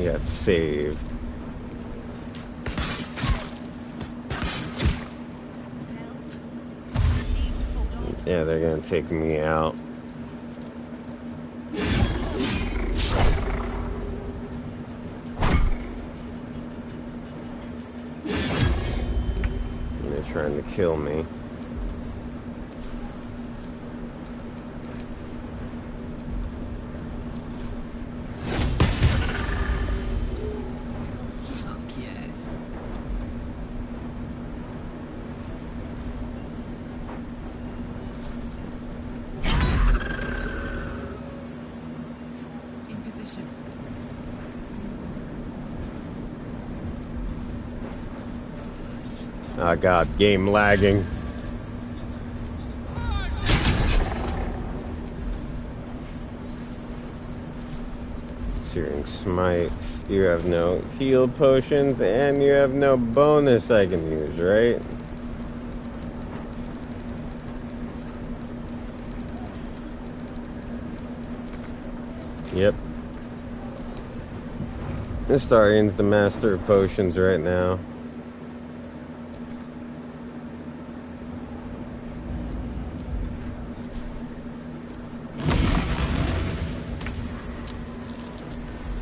Got saved. Yeah, they're gonna take me out. They're trying to kill me. Oh god, game lagging. Searing Smite. You have no heal potions and you have no bonus I can use, right? Yep. Astarian's the master of potions right now.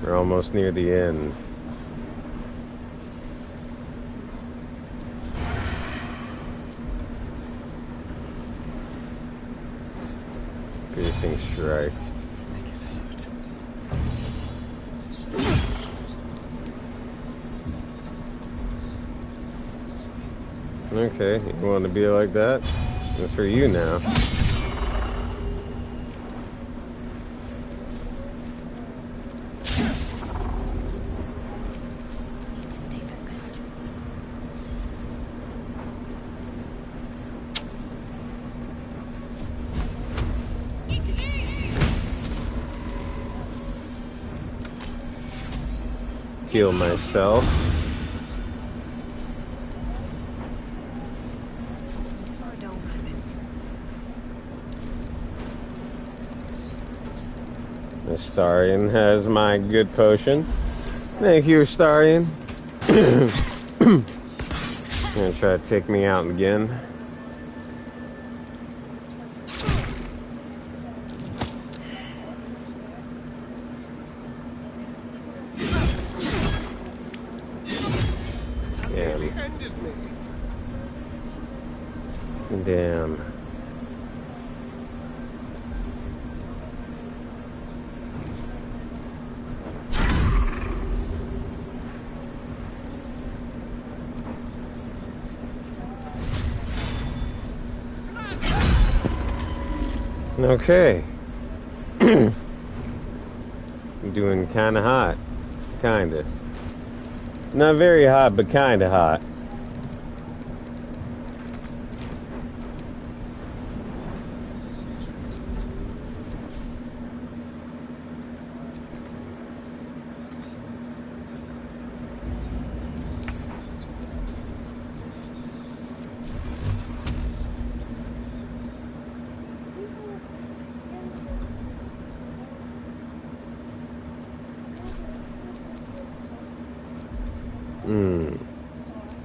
We're almost near the end. Piercing strike. Make it hurt. Okay, you want to be like that? That's for you now. Heal myself. Astarian has my good potion. Thank you, Astarian. Gonna try to take me out again. Damn. Okay. Doing kind of hot. Kind of. Not very hot, but kind of hot.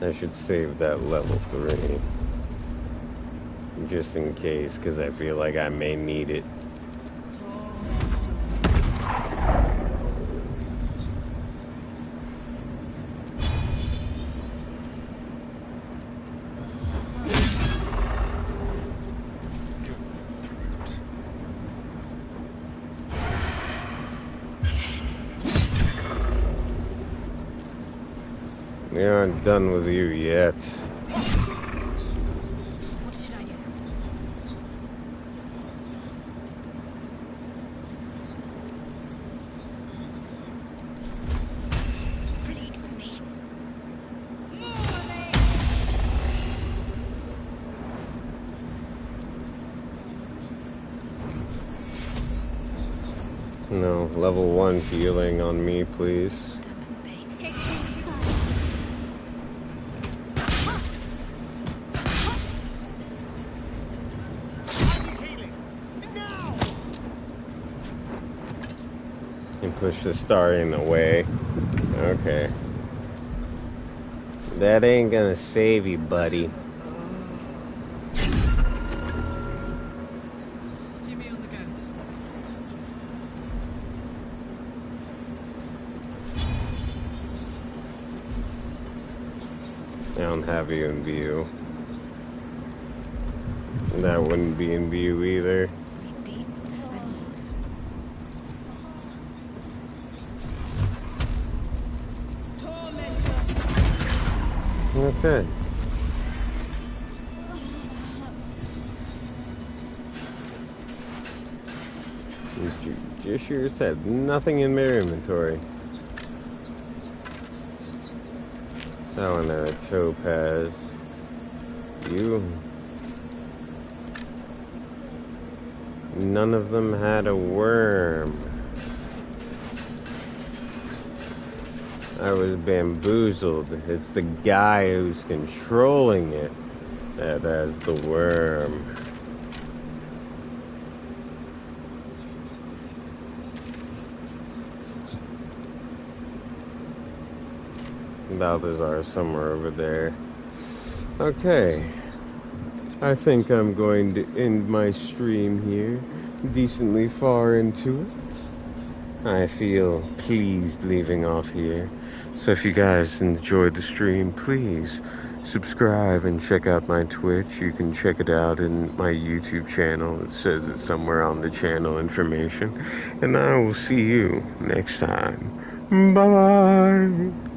I should save that level 3. Just in case, because I feel like I may need it. We aren't done with you yet. What should I do? Bleed for me. No, level 1 healing on me, please. And push the star in the way. Okay. That ain't gonna save you, buddy. Jimmy on the go. I don't have you in view. That wouldn't be in view either. Okay. Jishir said nothing in their inventory. That one there, a topaz. You. None of them had a worm. I was bamboozled. It's the guy who's controlling it that has the worm. Balthazar somewhere over there. Okay. I think I'm going to end my stream here. Decently far into it. I feel pleased leaving off here. So if you guys enjoyed the stream, please subscribe and check out my Twitch. You can check it out in my YouTube channel. It says it somewhere on the channel information. And I will see you next time. Bye-bye.